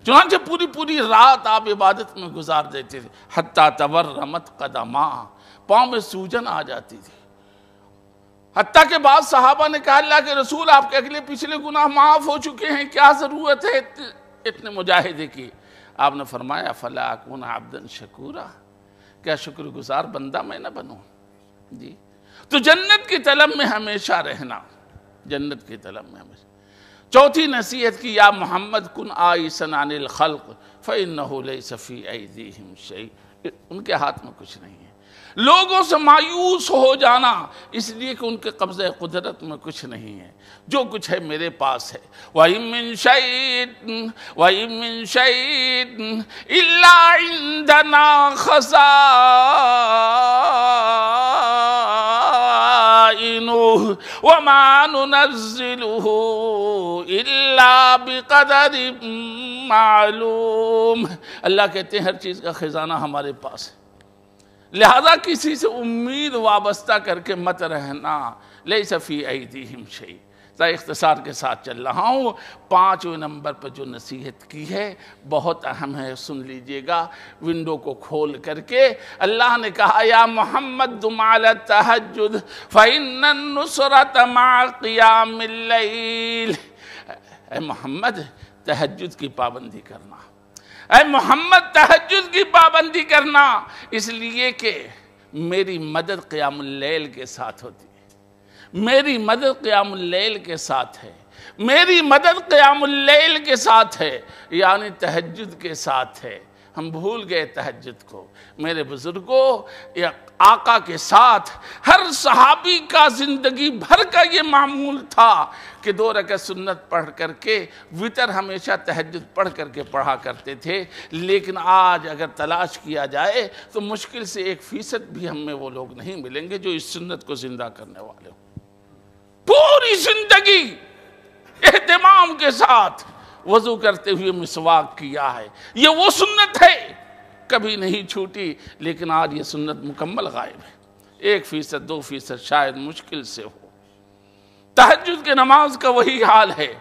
چنانچہ پوری رات آپ عبادت میں گزار دیتے تھے، حتیٰ تورمت قدماں، پاؤں میں سوجن آ جاتی تھی۔ حتیٰ کہ بعض صحابہ نے کہا اللہ کے رسول آپ کے اگلے پچھلے گناہ معاف ہو چکے ہیں، کیا ضرورت ہے اتنے مجاہدے کی؟ آپ نے فرمایا فَلَا أَكُونَ عَبْدًا شَكُورًا، کیا شکر گزار بندہ میں نہ بنوں؟ جی تو جنت کی طلب میں ہمیشہ رہنا، جنت کی طلب میں ہمیشہ۔ چوتھی نصیحت کی، یا محمد کن عائسن عن الخلق فإنہ لیس فی ایدیہم شیء، ان کے ہاتھ میں کچھ نہیں ہے۔ لوگوں سے مایوس ہو جانا اس لیے کہ ان کے قبضہ قدرت میں کچھ نہیں ہے، جو کچھ ہے میرے پاس ہے۔ وَإِن مِّن شَيْءٍ إِلَّا عِندَنَا خَزَائِنُهُ وَمَا نُنَزِّلُهُ إِلَّا بِقَدَرٍ معلوم۔ اللہ کہتے ہیں ہر چیز کا خزانہ ہمارے پاس ہے، لہذا کسی سے امید وابستہ کر کے مت رہنا۔ لیس فی ایدیہم شیء۔ اختصار کے ساتھ چل رہا ہوں، 5ویں نمبر پر جو نصیحت کی ہے بہت اہم ہے، سن لیجئے گا ونڈو کو کھول کر کے۔ اللہ نے کہا یا محمد دم علی التہجد فإن النصرۃ مع قیام اللیل، اے محمد تہجد کی پابندی کرنا، اے محمد تہجد کی پابندی کرنا، اس لیے کہ میری مدد قیام اللیل کے ساتھ ہوتی ہے، میری مدد قیام اللیل کے ساتھ ہے، میری مدد قیام اللیل کے ساتھ ہے، یعنی تہجد کے ساتھ ہے۔ ہم بھول گئے تہجد کو۔ میرے بزرگوں، آقا کے ساتھ ہر صحابی کا زندگی بھر کا یہ معمول تھا کہ 2 رکعت سنت پڑھ کر کے وتر ہمیشہ تہجد پڑھ کر کے پڑھا کرتے تھے۔ لیکن آج اگر تلاش کیا جائے تو مشکل سے 1% بھی ہم میں وہ لوگ نہیں ملیں گے جو اس سنت کو زندہ کرنے والے ہوں۔ پوری زندگی اہتمام کے ساتھ وضو کرتے ہوئے مسواک کیا ہے، یہ وہ سنت ہے کبھی نہیں چھوٹی، لیکن آج یہ سنت مکمل غائب ہے۔ 1%، 2% شاید مشکل سے ہو۔ تہجد کے نماز کا وہی حال ہے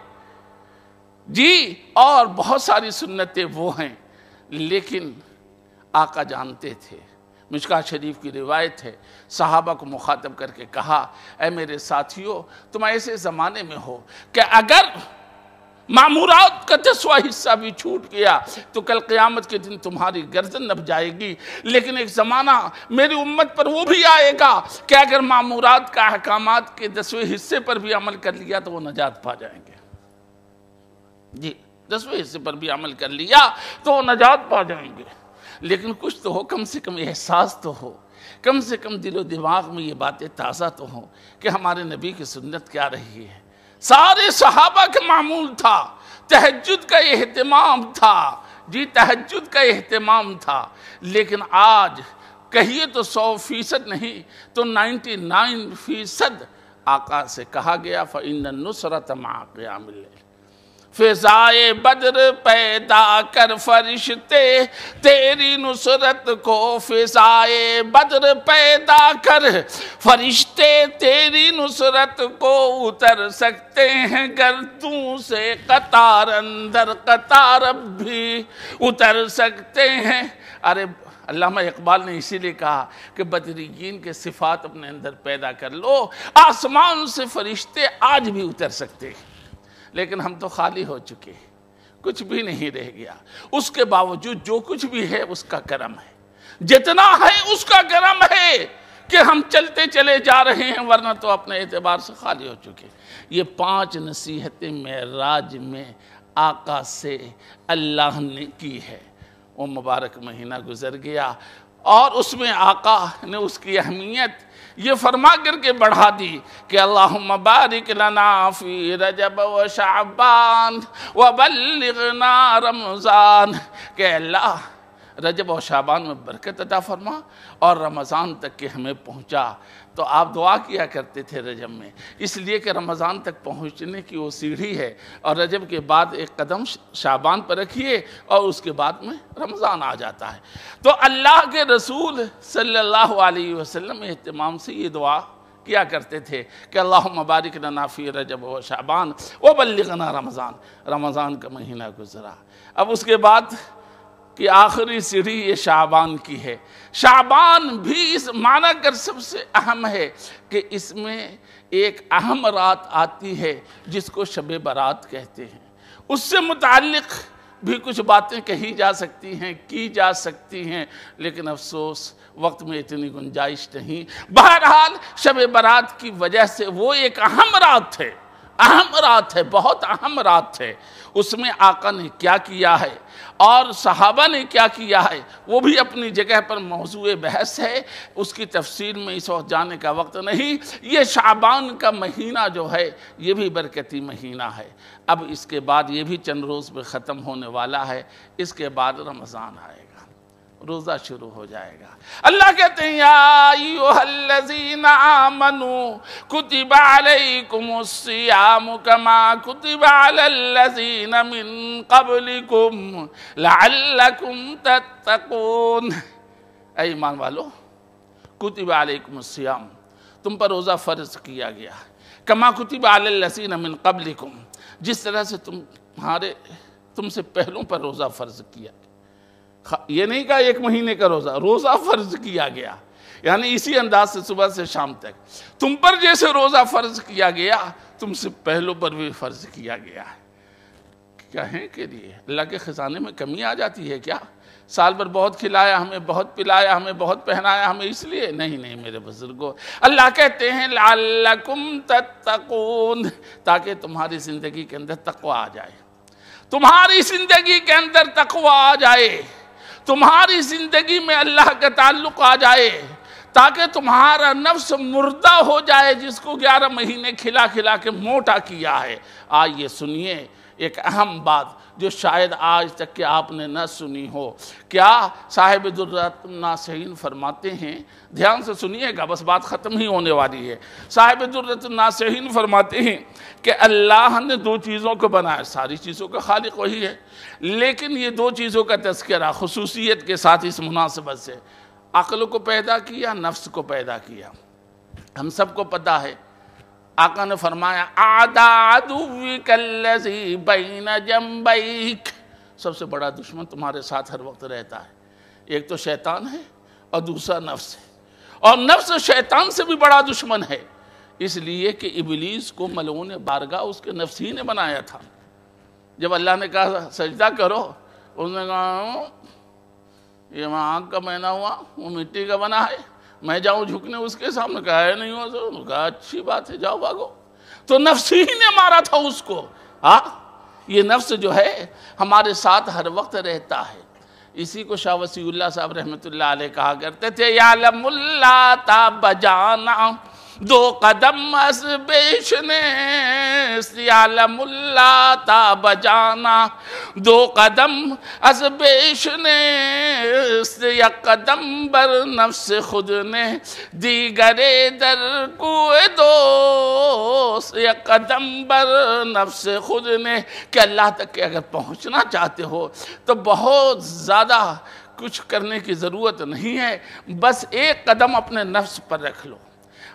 جی، اور بہت ساری سنتیں وہ ہیں، لیکن آقا جانتے تھے۔ مشکاۃ شریف کی روایت ہے، صحابہ کو مخاطب کر کے کہا، اے میرے ساتھیو، تم ایسے زمانے میں ہو کہ اگر معمورات کا 10واں حصہ بھی چھوٹ گیا تو کل قیامت کے دن تمہاری گردن نب جائے گی، لیکن ایک زمانہ میری امت پر وہ بھی آئے گا کہ اگر معمورات کا احکامات کے 10ویں حصے پر بھی عمل کر لیا تو وہ نجات پا جائیں گے۔ جی، 10ویں حصے پر بھی عمل کر لیا تو وہ نجات پا جائیں گے، لیکن کچھ تو ہو، کم سے کم احساس تو ہو، کم سے کم دل و دماغ میں یہ باتیں تازہ تو ہوں کہ ہمارے نبی کی سنت کیا رہی ہے۔ سارے صحابہ کا معمول تھا، تہجد کا اہتمام تھا، جی تہجد کا اہتمام تھا، لیکن آج کہیے تو 100% نہیں تو 99% آقا سے کہا گیا فَإِنَّ النُّصْرَةَ مَعَ قِيَامِ اللَّيْلِ۔ فضائے بدر پیدا کر فرشتے تیری نصرت کو، فضائے بدر پیدا کر فرشتے تیری نصرت کو، اتر سکتے ہیں گردوں سے قطار اندر قطار اب بھی اتر سکتے ہیں۔ ارے علامہ اقبال نے اسی لیے کہا کہ بدریین کے صفات اپنے اندر پیدا کر لو، آسمان سے فرشتے آج بھی اتر سکتے ہیں، لیکن ہم تو خالی ہو چکے، کچھ بھی نہیں رہ گیا۔ اس کے باوجود جو کچھ بھی ہے اس کا کرم ہے، جتنا ہے اس کا کرم ہے کہ ہم چلتے چلے جا رہے ہیں، ورنہ تو اپنے اعتبار سے خالی ہو چکے۔ یہ 5 نصیحتیں معراج میں آقا سے اللہ نے کی ہے۔ وہ مبارک مہینہ گزر گیا اور اس میں آقا نے اس کی اہمیت یہ فرما کر کے بڑھا دی کہ اللہم بارک لنا فی رجب و شعبان وبلغنا رمضان، کہ اللہ رجب و شعبان میں برکت عطا فرما اور رمضان تک کہ ہمیں پہنچا۔ تو آپ دعا کیا کرتے تھے رجب میں، اس لیے کہ رمضان تک پہنچنے کی وہ سیڑھی ہے، اور رجب کے بعد ایک قدم شعبان پر رکھیے اور اس کے بعد میں رمضان آ جاتا ہے۔ تو اللہ کے رسول صلی اللہ علیہ وسلم اہتمام سے یہ دعا کیا کرتے تھے کہ اللہم بارک لنا فی رجب و شعبان وبلغنا رمضان۔ رمضان کا مہینہ گزرا، اب اس کے بعد کہ آخری سیڑھی یہ شعبان کی ہے۔ شعبان بھی اس معنی کر سب سے اہم ہے کہ اس میں ایک اہم رات آتی ہے جس کو شب برات کہتے ہیں، اس سے متعلق بھی کچھ باتیں کہی جا سکتی ہیں، کی جا سکتی ہیں، لیکن افسوس وقت میں اتنی گنجائش نہیں۔ بہرحال شب برات کی وجہ سے وہ ایک اہم رات ہے، اہم رات ہے، بہت اہم رات ہے۔ اس میں آقا نے کیا کیا ہے اور صحابہ نے کیا کیا ہے وہ بھی اپنی جگہ پر موضوع بحث ہے، اس کی تفصیل میں اس وقت جانے کا وقت نہیں۔ یہ شعبان کا مہینہ جو ہے یہ بھی برکتی مہینہ ہے۔ اب اس کے بعد یہ بھی چند روز میں ختم ہونے والا ہے، اس کے بعد رمضان آئے گا، روزہ شروع ہو جائے گا۔ اللہ کہتے ہیں یا ایھا الذین آمنوا کتب علیکم الصیام کما کتب علی الذین من قبلکم لعلکم تتقون۔ اے ایمان والو، کتب علیکم الصیام، تم پر روزہ فرض کیا گیا، کما کتب علی الذین من قبلکم، جس طرح سے تم سے پہلوں پر روزہ فرض کیا۔ یہ نہیں کہا 1 مہینے کا روزہ فرض کیا گیا، یعنی اسی انداز سے صبح سے شام تک تم پر جیسے روزہ فرض کیا گیا تم سے پہلوں پر بھی فرض کیا گیا ہے۔ کہیں کے لیے اللہ کے خزانے میں کمی آ جاتی ہے کیا؟ سال بھر بہت کھلایا ہمیں، بہت پلایا ہمیں، بہت پہنایا ہمیں، اس لیے نہیں میرے بزرگوں، اللہ کہتے ہیں لعلکم تتقون، تاکہ تمہاری زندگی کے اندر تقوی آ جائے، تمہاری زندگی کے اندر تقوی آ جائے، تمہاری زندگی میں اللہ کا تعلق آ جائے، تاکہ تمہارا نفس مردہ ہو جائے جس کو 11 مہینے کھلا کھلا کے موٹا کیا ہے۔ آئیے سنیے ایک اہم بات جو شاید آج تک کہ آپ نے نہ سنی ہو۔ کیا صاحب درۃ الناصحین فرماتے ہیں، دھیان سے سنیے گا، بس بات ختم ہی ہونے والی ہے۔ صاحب درۃ الناصحین فرماتے ہیں کہ اللہ نے 2 چیزوں کو بنایا، ساری چیزوں کا خالق وہی ہے، لیکن یہ 2 چیزوں کا تذکرہ خصوصیت کے ساتھ اس مناسبت سے، عقل کو پیدا کیا، نفس کو پیدا کیا۔ ہم سب کو پتہ ہے، آقا نے فرمایا اعدى عدوك الذي بين جنبيك، سب سے بڑا دشمن تمہارے ساتھ ہر وقت رہتا ہے، ایک تو شیطان ہے اور دوسرا نفس ہے، اور نفس شیطان سے بھی بڑا دشمن ہے، اس لیے کہ ابلیس کو ملعون بارگاہ اس کے نفس ہی نے بنایا تھا۔ جب اللہ نے کہا سجدہ کرو، اس نے کہا یہ میں آنکھ کا مہینہ ہوا، وہ مٹی کا بنا ہے، میں جاؤں جھکنے اس کے سامنے، کہا ہے نہیں ہوا سر، کہا اچھی بات ہے جاؤ بھاگو، تو نفس ہی نے مارا تھا اس کو۔ یہ نفس جو ہے ہمارے ساتھ ہر وقت رہتا ہے، اسی کو شاہ وسیع اللہ صاحب رحمۃ اللہ علیہ کہا کرتے تھے، یعلم اللہ تا بجانا 2 قدم از بیش نیست، یعلم اللہ تا بجانا 2 قدم از بیش نیست، 1 قدم بر نفس خود نے دیگر در کوئے دوست، 1 قدم بر نفس خود نے، کہ اللہ تک کہ اگر پہنچنا چاہتے ہو تو بہت زیادہ کچھ کرنے کی ضرورت نہیں ہے، بس 1 قدم اپنے نفس پر رکھ لو،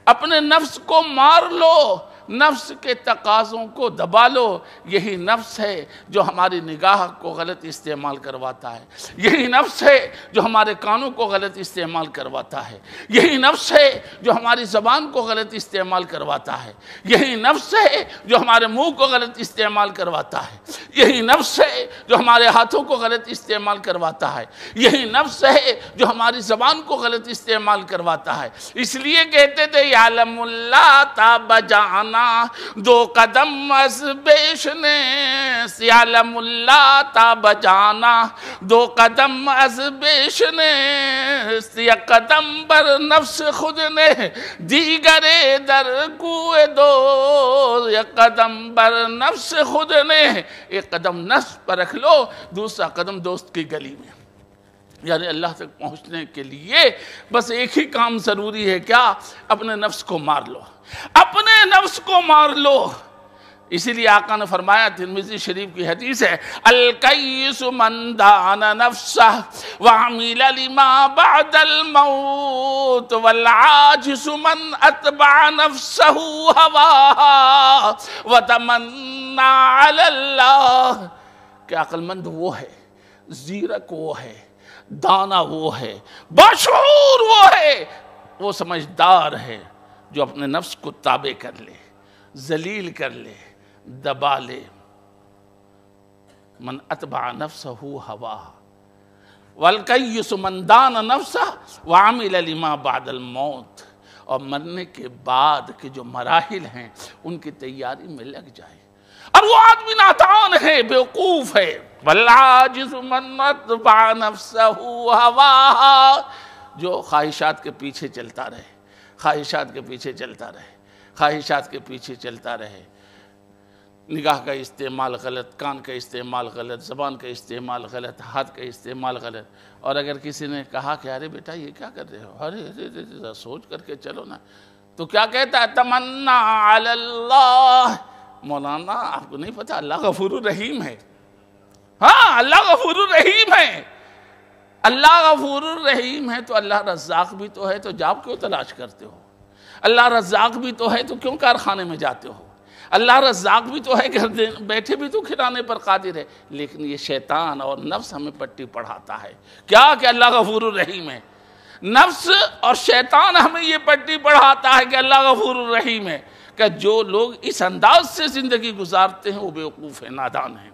اپنے نفس کو مار لو، نفس کے تقاضوں کو دبا لو۔ یہی نفس ہے جو ہماری نگاہ کو غلط استعمال کرواتا ہے، یہی نفس ہے جو ہمارے کانوں کو غلط استعمال کرواتا ہے، یہی نفس ہے جو ہماری زبان کو غلط استعمال کرواتا ہے، یہی نفس ہے جو ہمارے منہ کو غلط استعمال کرواتا ہے، یہی نفس ہے جو ہمارے ہاتھوں کو غلط استعمال کرواتا ہے، یہی نفس ہے جو ہماری زبان کو غلط استعمال کرواتا ہے۔ اس لیے کہتے تھے یعلم اللہ تا بجانا 2 قدم از بیش نیست، یعلم اللہ تا بجانا 2 قدم از بیش نیست، 1 قدم بر نفس خود نے دیگر در کوئے دوست، 1 قدم بر نفس خود نے، 1 قدم نفس پر رکھ لو، دوسرا قدم دوست کی گلی میں۔ یعنی اللہ تک پہنچنے کے لیے بس ایک ہی کام ضروری ہے، کیا؟ اپنے نفس کو مار لو، اپنے نفس کو مار لو۔ اسی لیے آقا نے فرمایا، ترمذی شریف کی حدیث ہے، الکیس من دان نفسہ وعمل لما بعد الموت، والعاجز من اتبع نفسہ ہواہا وتمنى علی اللہ، کہ عقل مند وہ ہے، زیرک وہ ہے، دانا وہ ہے، باشعور وہ ہے، وہ سمجھدار ہے جو اپنے نفس کو تابع کر لے، ذلیل کر لے، دبا لے۔ من اتبع نفسہ ہواہا والکیس من دان نفسہ وعمل لما بعد الموت، اور مرنے کے بعد کے جو مراحل ہیں ان کی تیاری میں لگ جائے۔ اور وہ آدمی نادان ہے، بیوقوف ہے، والعاجز من اتبع نفسہ ہواہا، جو خواہشات کے پیچھے چلتا رہے، خواہشات کے پیچھے چلتا رہے، خواہشات کے پیچھے چلتا رہے، نگاہ کا استعمال غلط، کان کا استعمال غلط، زبان کا استعمال غلط، ہاتھ کا استعمال غلط۔ اور اگر کسی نے کہا کہ ارے بیٹا یہ کیا کر رہے ہو، ارے سوچ کر کے چلو نا، تو کیا کہتا ہے؟ تمنا علی اللہ۔ مولانا آپ کو نہیں پتا اللہ غفور الرحیم ہے؟ ہاں اللہ غفور الرحیم ہے، اللہ غفور الرحیم ہے تو اللہ رزاق بھی تو ہے، تو جاب کیوں تلاش کرتے ہو؟ اللہ رزاق بھی تو ہے تو کیوں کارخانے میں جاتے ہو؟ اللہ رزاق بھی تو ہے کہ بیٹھے بھی تو کھلانے پر قادر ہے، لیکن یہ شیطان اور نفس ہمیں پٹی پڑھاتا ہے، کیا کہ اللہ غفور الرحیم ہے۔ نفس اور شیطان ہمیں یہ پٹی پڑھاتا ہے کہ اللہ غفور الرحیم ہے، کہ جو لوگ اس انداز سے زندگی گزارتے ہیں وہ بیوقوف ہیں، نادان ہیں،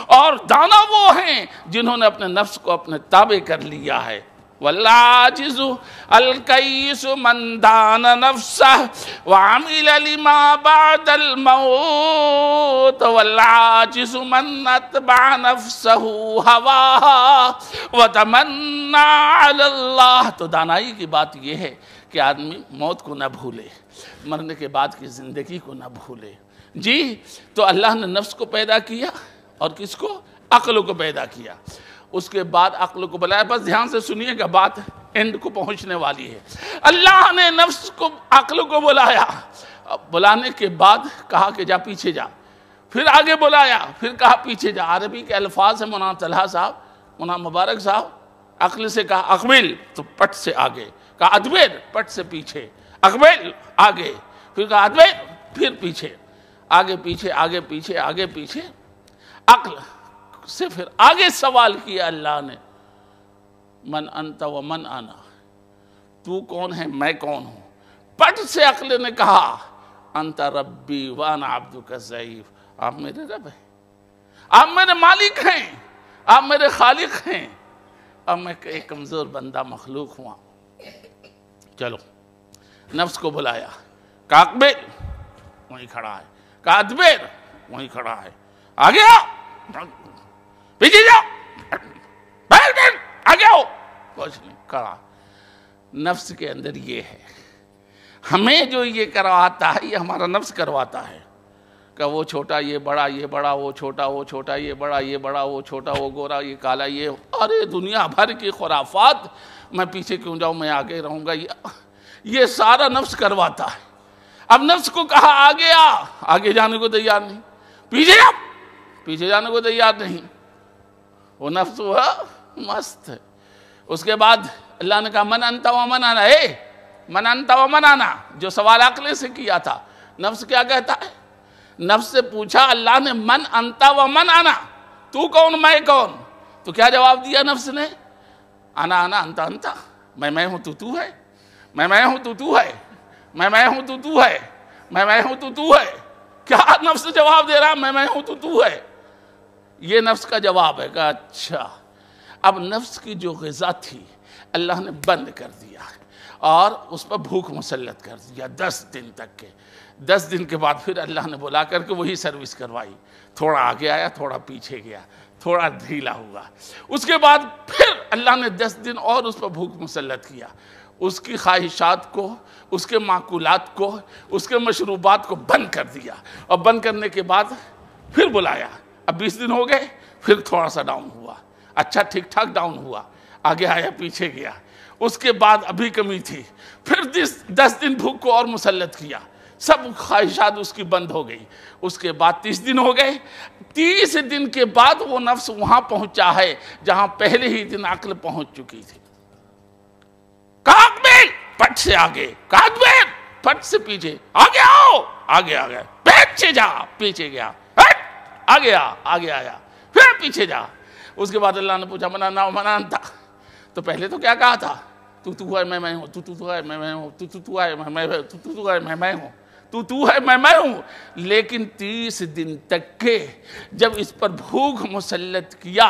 اور دانا وہ ہیں جنہوں نے اپنے نفس کو اپنے تابع کر لیا ہے۔ والعاجز الكيس من دان نفسه وعمل لما بعد الموت والعاجز من اتبع نفسه هواها وتمنى على الله. تو دانائی کی بات یہ ہے کہ آدمی موت کو نہ بھولے، مرنے کے بعد کی زندگی کو نہ بھولے. جی تو اللہ نے نفس کو پیدا کیا اور کس کو؟ عقل کو پیدا کیا. اس کے بعد عقل کو بلایا. بس دھیان سے سنیے گا، بات اینڈ کو پہنچنے والی ہے. اللہ نے نفس کو عقل کو بلایا، بلانے کے بعد کہا کہ جا پیچھے جا. پھر آگے بلایا، پھر کہا پیچھے جا. عربی کے الفاظ ہیں مولانا طلحہ صاحب، مولانا مبارک صاحب. عقل سے کہا اقبل تو پٹ سے آگے، کہا ادبر پٹ سے پیچھے، اقبل آگے، پھر کہا ادبر پھر پیچھے، آگے پیچھے آگے پیچھے آگے پیچھے. عقل سے پھر آگے سوال کیا اللہ نے، من انت و من انا، تو کون ہے میں کون ہوں. پٹ سے عقل نے کہا انت ربی وانا عبدک الضعیف، آپ میرے رب ہیں، آپ میرے مالک ہیں، آپ میرے خالق ہیں، اب میں ایک کمزور بندہ مخلوق ہوا. چلو نفس کو بلایا، کہا اقبل وہیں کھڑا ہے، کہا ادبر وہیں کھڑا ہے، آگے آؤ پیچھے جاؤ، آگے آؤ، کچھ نہیں کھڑا. نفس کے اندر یہ ہے، ہمیں جو یہ کرواتا ہے یہ ہمارا نفس کرواتا ہے کہ وہ چھوٹا یہ بڑا، یہ بڑا وہ چھوٹا، وہ چھوٹا یہ بڑا، یہ بڑا وہ چھوٹا، وہ گورا یہ کالا، یہ ارے دنیا بھر کی خرافات. میں پیچھے کیوں جاؤں، میں آگے رہوں گا. یہ سارا نفس کرواتا ہے. اب نفس کو کہا آگے آ، آگے جانے کو تیار نہیں. پیچھے جا، پیچھے جانے کو تیار نہیں. وہ نفس ہوا مست ہے. اس کے بعد اللہ نے کہا من انت و من انا، من انت و من انا. جو سوال عقل سے کیا تھا، نفس کیا کہتا ہے؟ نفس سے پوچھا اللہ نے من انت و من انا، تو کون میں کون؟ تو کیا جواب دیا نفس نے؟ انا انا انت انت، میں ہوں تو تو ہے، میں ہوں تو تو ہے، میں ہوں تو تو ہے، میں ہوں تو تو ہے. کیا نفس جواب دے رہا میں ہوں تو تو ہے؟ یہ نفس کا جواب ہے کہ اچھا. اب نفس کی جو غذا تھی اللہ نے بند کر دیا اور اس پر بھوک مسلط کر دیا 10 دن تک کے. 10 دن کے بعد پھر اللہ نے بلا کر کے وہی سروس کروائی. تھوڑا آگے آیا، تھوڑا پیچھے گیا، تھوڑا ڈھیلا ہوا. اس کے بعد پھر اللہ نے 10 دن اور اس پر بھوک مسلط کیا. اس کی خواہشات کو، اس کے معقولات کو، اس کے مشروبات کو بند کر دیا. اور بند کرنے کے بعد پھر بلایا. اب 20 دن ہو گئے، پھر تھوڑا سا ڈاؤن ہوا. اچھا ٹھیک ٹھاک ڈاؤن ہوا، آگے آیا پیچھے گیا. اس کے بعد ابھی کمی تھی، پھر 10 دن بھوک کو اور مسلط کیا. سب خواہشات اس کی بند ہو گئی. اس کے بعد 30 دن ہو گئے. 30 دن کے بعد وہ نفس وہاں پہنچا ہے جہاں پہلے ہی دن عقل پہنچ چکی تھی. کہا اقبل پٹ سے آگے، کہا اقبل پٹ سے پیچھے، آگے آؤ، آگے آ گیا، پیچھے جا، پیچھے گیا، آگے آ، آگے آیا، پھر پیچھے جا. اس کے بعد اللہ نے پوچھا من انا و من انت. تو پہلے تو کیا کہا تھا؟ تو ہے میں ہوں، تو ہے میں ہوں، تو ہے میں ہوں، تو ہے میں ہوں. لیکن 30 دن تک کے جب اس پر بھوک مسلط کیا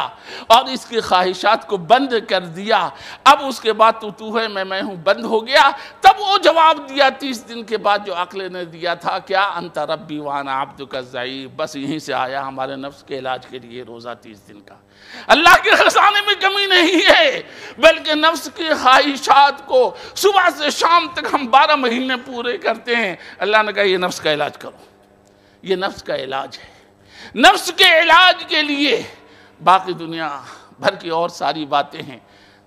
اور اس کی خواہشات کو بند کر دیا، اب اس کے بعد تو ہے میں ہوں بند ہو گیا. تب وہ جواب دیا 30 دن کے بعد جو عقل نے دیا تھا، کیا انت ربی وانا عبدک الضعیف. بس یہیں سے آیا ہمارے نفس کے علاج کے لیے روزہ 30 دن کا. اللہ کے خزانے میں کمی نہیں ہے، بلکہ نفس کی خواہشات کو صبح سے شام تک ہم 12 مہینے پورے کرتے ہیں. اللہ نے کہا یہ نفس کا علاج کرو. یہ نفس کا علاج ہے. نفس کے علاج کے لیے باقی دنیا بھر کی اور ساری باتیں ہیں.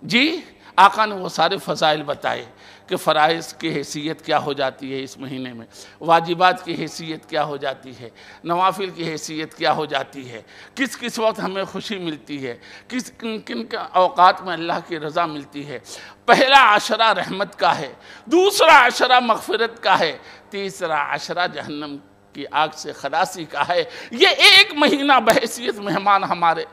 جی آقا نے وہ سارے فضائل بتائے کہ فرائض کی حیثیت کیا ہو جاتی ہے اس مہینے میں، واجبات کی حیثیت کیا ہو جاتی ہے، نوافل کی حیثیت کیا ہو جاتی ہے، کس کس وقت ہمیں خوشی ملتی ہے، کن اوقات میں اللہ کی رضا ملتی ہے. پہلا عشرہ رحمت کا ہے، دوسرا عشرہ مغفرت کا ہے، تیسرا عشرہ جہنم کی آگ سے خلاصی کا ہے. یہ ایک مہینہ بحیثیت مہمان ہمارے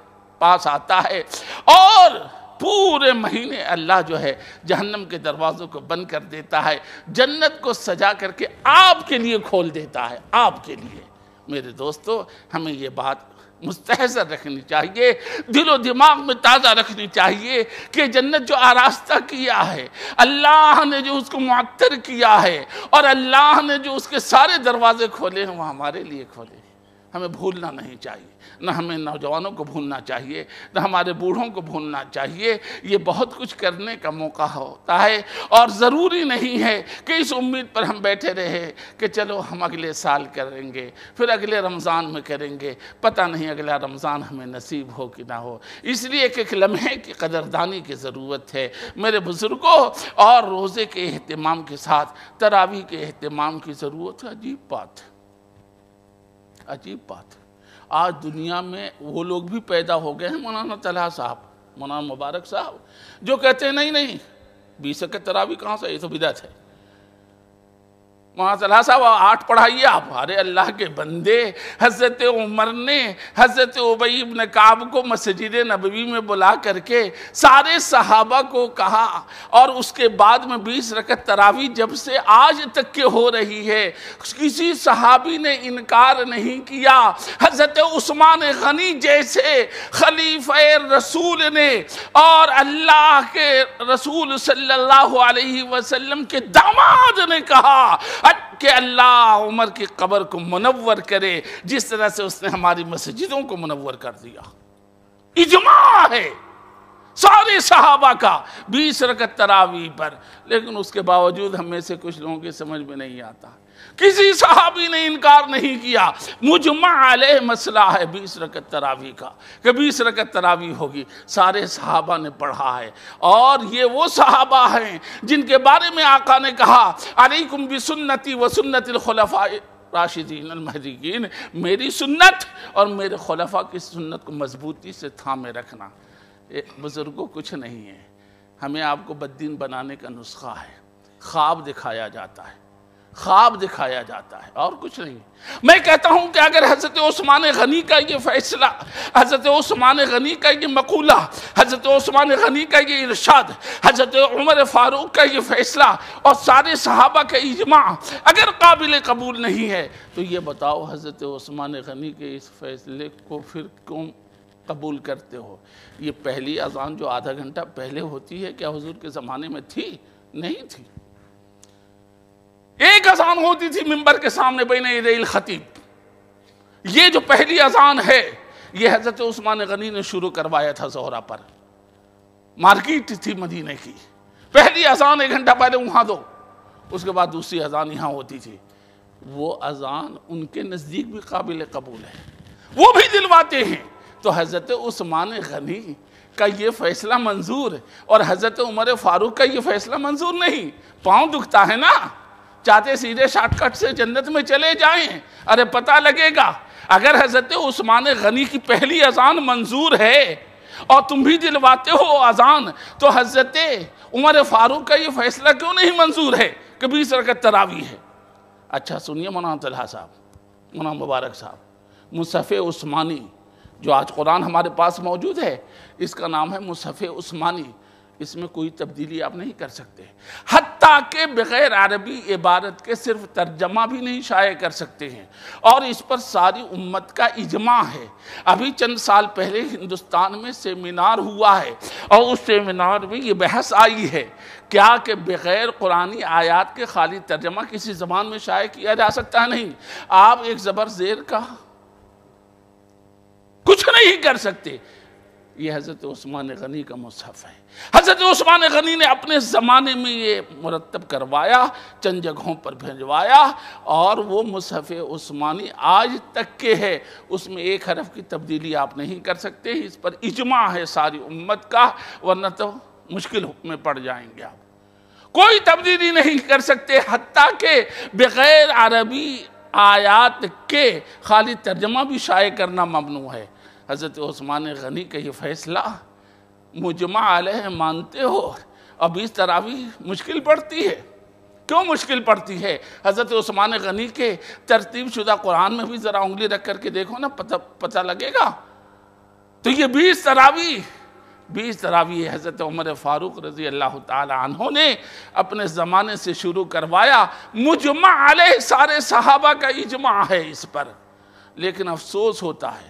پاس آتا ہے اور پورے مہینے اللہ جو ہے جہنم کے دروازوں کو بند کر دیتا ہے، جنت کو سجا کر کے آپ کے لیے کھول دیتا ہے، آپ کے لیے. میرے دوستو ہمیں یہ بات مستحضر رکھنی چاہیے، دل و دماغ میں تازہ رکھنی چاہیے کہ جنت جو آراستہ کیا ہے، اللہ نے جو اس کو معطر کیا ہے، اور اللہ نے جو اس کے سارے دروازے کھولے ہیں وہ ہمارے لیے کھولے ہیں۔ ہمیں بھولنا نہیں چاہیے، نہ ہمیں نوجوانوں کو بھولنا چاہیے، نہ ہمارے بوڑھوں کو بھولنا چاہیے۔ یہ بہت کچھ کرنے کا موقع ہوتا ہے، اور ضروری نہیں ہے کہ اس امید پر ہم بیٹھے رہے کہ چلو ہم اگلے سال کریں گے، پھر اگلے رمضان میں کریں گے، پتہ نہیں اگلا رمضان ہمیں نصیب ہو کہ نہ ہو۔ اس لیے ایک لمحے کی قدردانی کی ضرورت ہے میرے بزرگوں، اور روزے کے اہتمام کے ساتھ تراویح کے اہتمام کی ضرورت ہے۔ عجیب بات ہے، عجیب بات ہے، آج دنیا میں وہ لوگ بھی پیدا ہو گئے ہیں، مولانا طلحہ صاحب، مولانا مبارک صاحب، جو کہتے ہیں نہیں 20 رکعت تراویح کہاں سے، یہ تو بدعت ہے۔ مولانا طلحہ صاحب 8 پڑھائیے آپ۔ ارے اللہ کے بندے، حضرت عمر نے حضرت ابی بن کعب کو مسجد نبوی میں بلا کر کے سارے صحابہ کو کہا، اور اس کے بعد میں 20 رکعت تراویح جب سے آج تک کے ہو رہی ہے، کسی صحابی نے انکار نہیں کیا۔ حضرت عثمان غنی جیسے خلیفہ رسول نے اور اللہ کے رسول صلی اللہ علیہ وسلم کے داماد نے کہا کہ اللہ عمر کی قبر کو منور کرے جس طرح سے اس نے ہماری مسجدوں کو منور کر دیا۔ اجماع ہے سارے صحابہ کا 20 رکعت تراویح پر، لیکن اس کے باوجود ہم میں سے کچھ لوگوں کی سمجھ میں نہیں آتا۔ کسی صحابی نے انکار نہیں کیا، مجمع علیہ مسئلہ ہے 20 رکعت تراویح کا، کہ 20 رکعت تراویح ہوگی، سارے صحابہ نے پڑھا ہے۔ اور یہ وہ صحابہ ہیں جن کے بارے میں آقا نے کہا علیکم بسنتی وسنت الخلفاء راشدین المہدیین، میری سنت اور میرے خلفاء کی سنت کو مضبوطی سے تھامے رکھنا۔ بزرگوں کچھ نہیں ہے، ہمیں آپ کو بددین بنانے کا نسخہ ہے، خواب دکھایا جاتا ہے، خواب دکھایا جاتا ہے اور کچھ نہیں۔ میں کہتا ہوں کہ اگر حضرت عثمان غنی کا یہ فیصلہ، حضرت عثمان غنی کا یہ مقولہ، حضرت عثمان غنی کا یہ ارشاد، حضرت عمر فاروق کا یہ فیصلہ اور سارے صحابہ کا اجماع اگر قابل قبول نہیں ہے تو یہ بتاؤ حضرت عثمان غنی کے اس فیصلے کو پھر کیوں قبول کرتے ہو؟ یہ پہلی اذان جو آدھا گھنٹہ پہلے ہوتی ہے کیا حضور کے زمانے میں تھی؟ نہیں تھی۔ ایک اذان ہوتی تھی ممبر کے سامنے بین یدی الخطیب، یہ جو پہلی اذان ہے یہ حضرت عثمان غنی نے شروع کروایا تھا زہرہ پر، مارکیٹ تھی مدینے کی، پہلی اذان 1 گھنٹہ پہلے وہاں دو، اس کے بعد دوسری اذان یہاں ہوتی تھی۔ وہ اذان ان کے نزدیک بھی قابل قبول ہے، وہ بھی دلواتے ہیں۔ تو حضرت عثمان غنی کا یہ فیصلہ منظور اور حضرت عمر فاروق کا یہ فیصلہ منظور نہیں۔ پاؤں دکھتا ہے نا، چاہتے سیدھے شارٹ کٹ سے جنت میں چلے جائیں، ارے پتہ لگے گا۔ اگر حضرت عثمان غنی کی پہلی اذان منظور ہے اور تم بھی دلواتے ہو اذان، تو حضرت عمر فاروق کا یہ فیصلہ کیوں نہیں منظور ہے کہ 20 رکعت تراویح ہے؟ اچھا سنیے مولانا طلحہ صاحب، مولانا مبارک صاحب، مصحف عثمانی جو آج قرآن ہمارے پاس موجود ہے، اس کا نام ہے مصحف عثمانی، اس میں کوئی تبدیلی آپ نہیں کر سکتے، حتیٰ کہ بغیر عربی عبارت کے صرف ترجمہ بھی نہیں شائع کر سکتے ہیں، اور اس پر ساری امت کا اجماع ہے۔ ابھی چند سال پہلے ہندوستان میں سیمینار ہوا ہے اور اس سیمینار میں یہ بحث آئی ہے کیا کہ بغیر قرآنی آیات کے خالی ترجمہ کسی زبان میں شائع کیا جا سکتا ہے؟ نہیں، آپ ایک زبر زیر کا کچھ نہیں کر سکتے۔ یہ حضرت عثمان غنی کا مصحف ہے، حضرت عثمان غنی نے اپنے زمانے میں یہ مرتب کروایا، چند جگہوں پر بھیجوایا، اور وہ مصحف عثمانی آج تک کے ہے، اس میں ایک حرف کی تبدیلی آپ نہیں کر سکتے، اس پر اجماع ہے ساری امت کا، ورنہ تو مشکل میں پڑ جائیں گے آپ۔ کوئی تبدیلی نہیں کر سکتے، حتیٰ کہ بغیر عربی آیات کے خالی ترجمہ بھی شائع کرنا ممنوع ہے۔ حضرت عثمان غنی کا یہ فیصلہ مجمع علیہ مانتے ہو، اب اس تراویح مشکل پڑتی ہے۔ کیوں مشکل پڑتی ہے؟ حضرت عثمان غنی کے ترتیب شدہ قرآن میں بھی ذرا انگلی رکھ کر کے دیکھو نا، پتہ لگے گا۔ تو یہ 20 تراویح حضرت عمر فاروق رضی اللہ تعالی عنہ نے اپنے زمانے سے شروع کروایا، مجمع علیہ سارے صحابہ کا اجماع ہے اس پر۔ لیکن افسوس ہوتا ہے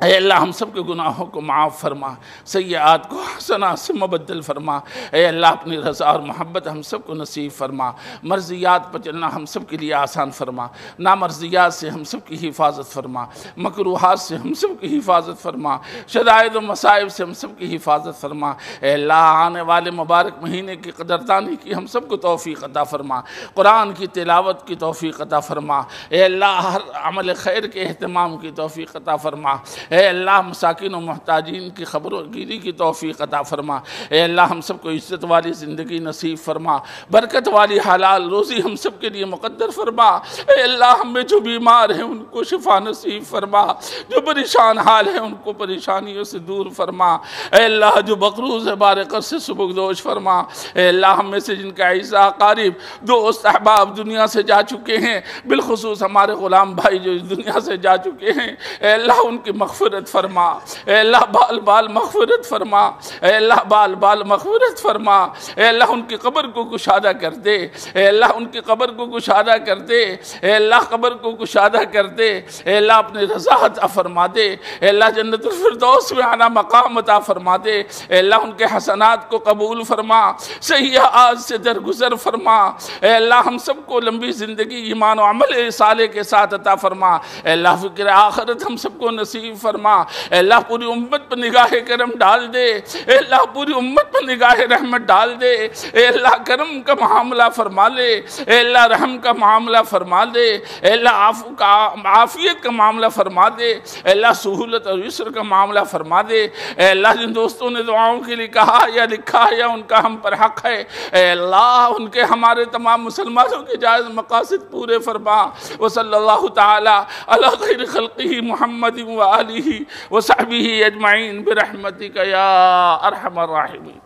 اے اللہ ہم سب کے گناہوں کو معاف فرما، سیئات کو حسنات سے مبدل فرما۔ اے اللہ اپنی رضا اور محبت ہم سب کو نصیب فرما، مرضیات پر چلنا ہم سب کے لیے آسان فرما، نامرضیات سے ہم سب کی حفاظت فرما، مکروہات سے ہم سب کی حفاظت فرما، شدائد و مصائب سے ہم سب کی حفاظت فرما۔ اے اللہ آنے والے مبارک مہینے کی قدردانی کی ہم سب کو توفیق عطا فرما، قرآن کی تلاوت کی توفیق عطا فرما۔ اے اللہ ہر عمل خیر کے اہتمام کی توفیق عطا فرما۔ اے اللہ مساکین و محتاجین کی خبر گیری کی توفیق عطا فرما۔ اے اللہ ہم سب کو عزت والی زندگی نصیب فرما، برکت والی حلال روزی ہم سب کے لیے مقدر فرما۔ اے اللہ ہم میں جو بیمار ہیں ان کو شفا نصیب فرما، جو پریشان حال ہیں ان کو پریشانیوں سے دور فرما۔ اے اللہ جو مقروض ہے بارقت سے سبکدوش فرما۔ اے اللہ ہم میں سے جن کا عزیز اقارب دوست احباب دنیا سے جا چکے ہیں، بالخصوص ہمارے غلام بھائی جو اس دنیا سے جا چکے ہیں، اے اللہ ان کی مغفرت فرما۔ اے اللہ بال بال مغفرت فرما، اے اللہ بال بال مغفرت فرما۔ اے اللہ ان کی قبر کو کشادہ کر دے، اے اللہ ان کی قبر کو کشادہ کر دے، اے اللہ قبر کو کشادہ کر دے، اے اللہ اپنی رضا عطا فرما دے، اے اللہ جنت الفردوس میں اعلیٰ مقام عطا فرما دے، اے اللہ ان کے حسنات کو قبول فرما، سیئات سے درگزر فرما۔ اے اللہ ہم سب کو لمبی زندگی ایمان و عمل صالح کے ساتھ عطا فرما۔ اے اللہ فکر آخرت ہم سب کو نصیب فرما۔ اے اللہ پوری امت پر نگاہ کرم ڈال دے، اے اللہ پوری امت پر نگاہ رحمت ڈال دے، اے اللہ کرم کا معاملہ فرما لے، اے اللہ رحم کا معاملہ فرما دے، اے اللہ عافیت کا معاملہ فرما دے، اے اللہ سہولت اور یسر کا معاملہ فرما دے۔ اے اللہ جن دوستوں نے دعاؤں کے لیے کہا یا لکھا یا ان کا ہم پر حق ہے، اے اللہ ان کے ہمارے تمام مسلمانوں کے جائز مقاصد پورے فرما۔ وصلی اللہ تعالی علی خیر خلقہ محمد وآلہ وصحبہ اجمعین برحمتک یا ارحم الراحمین۔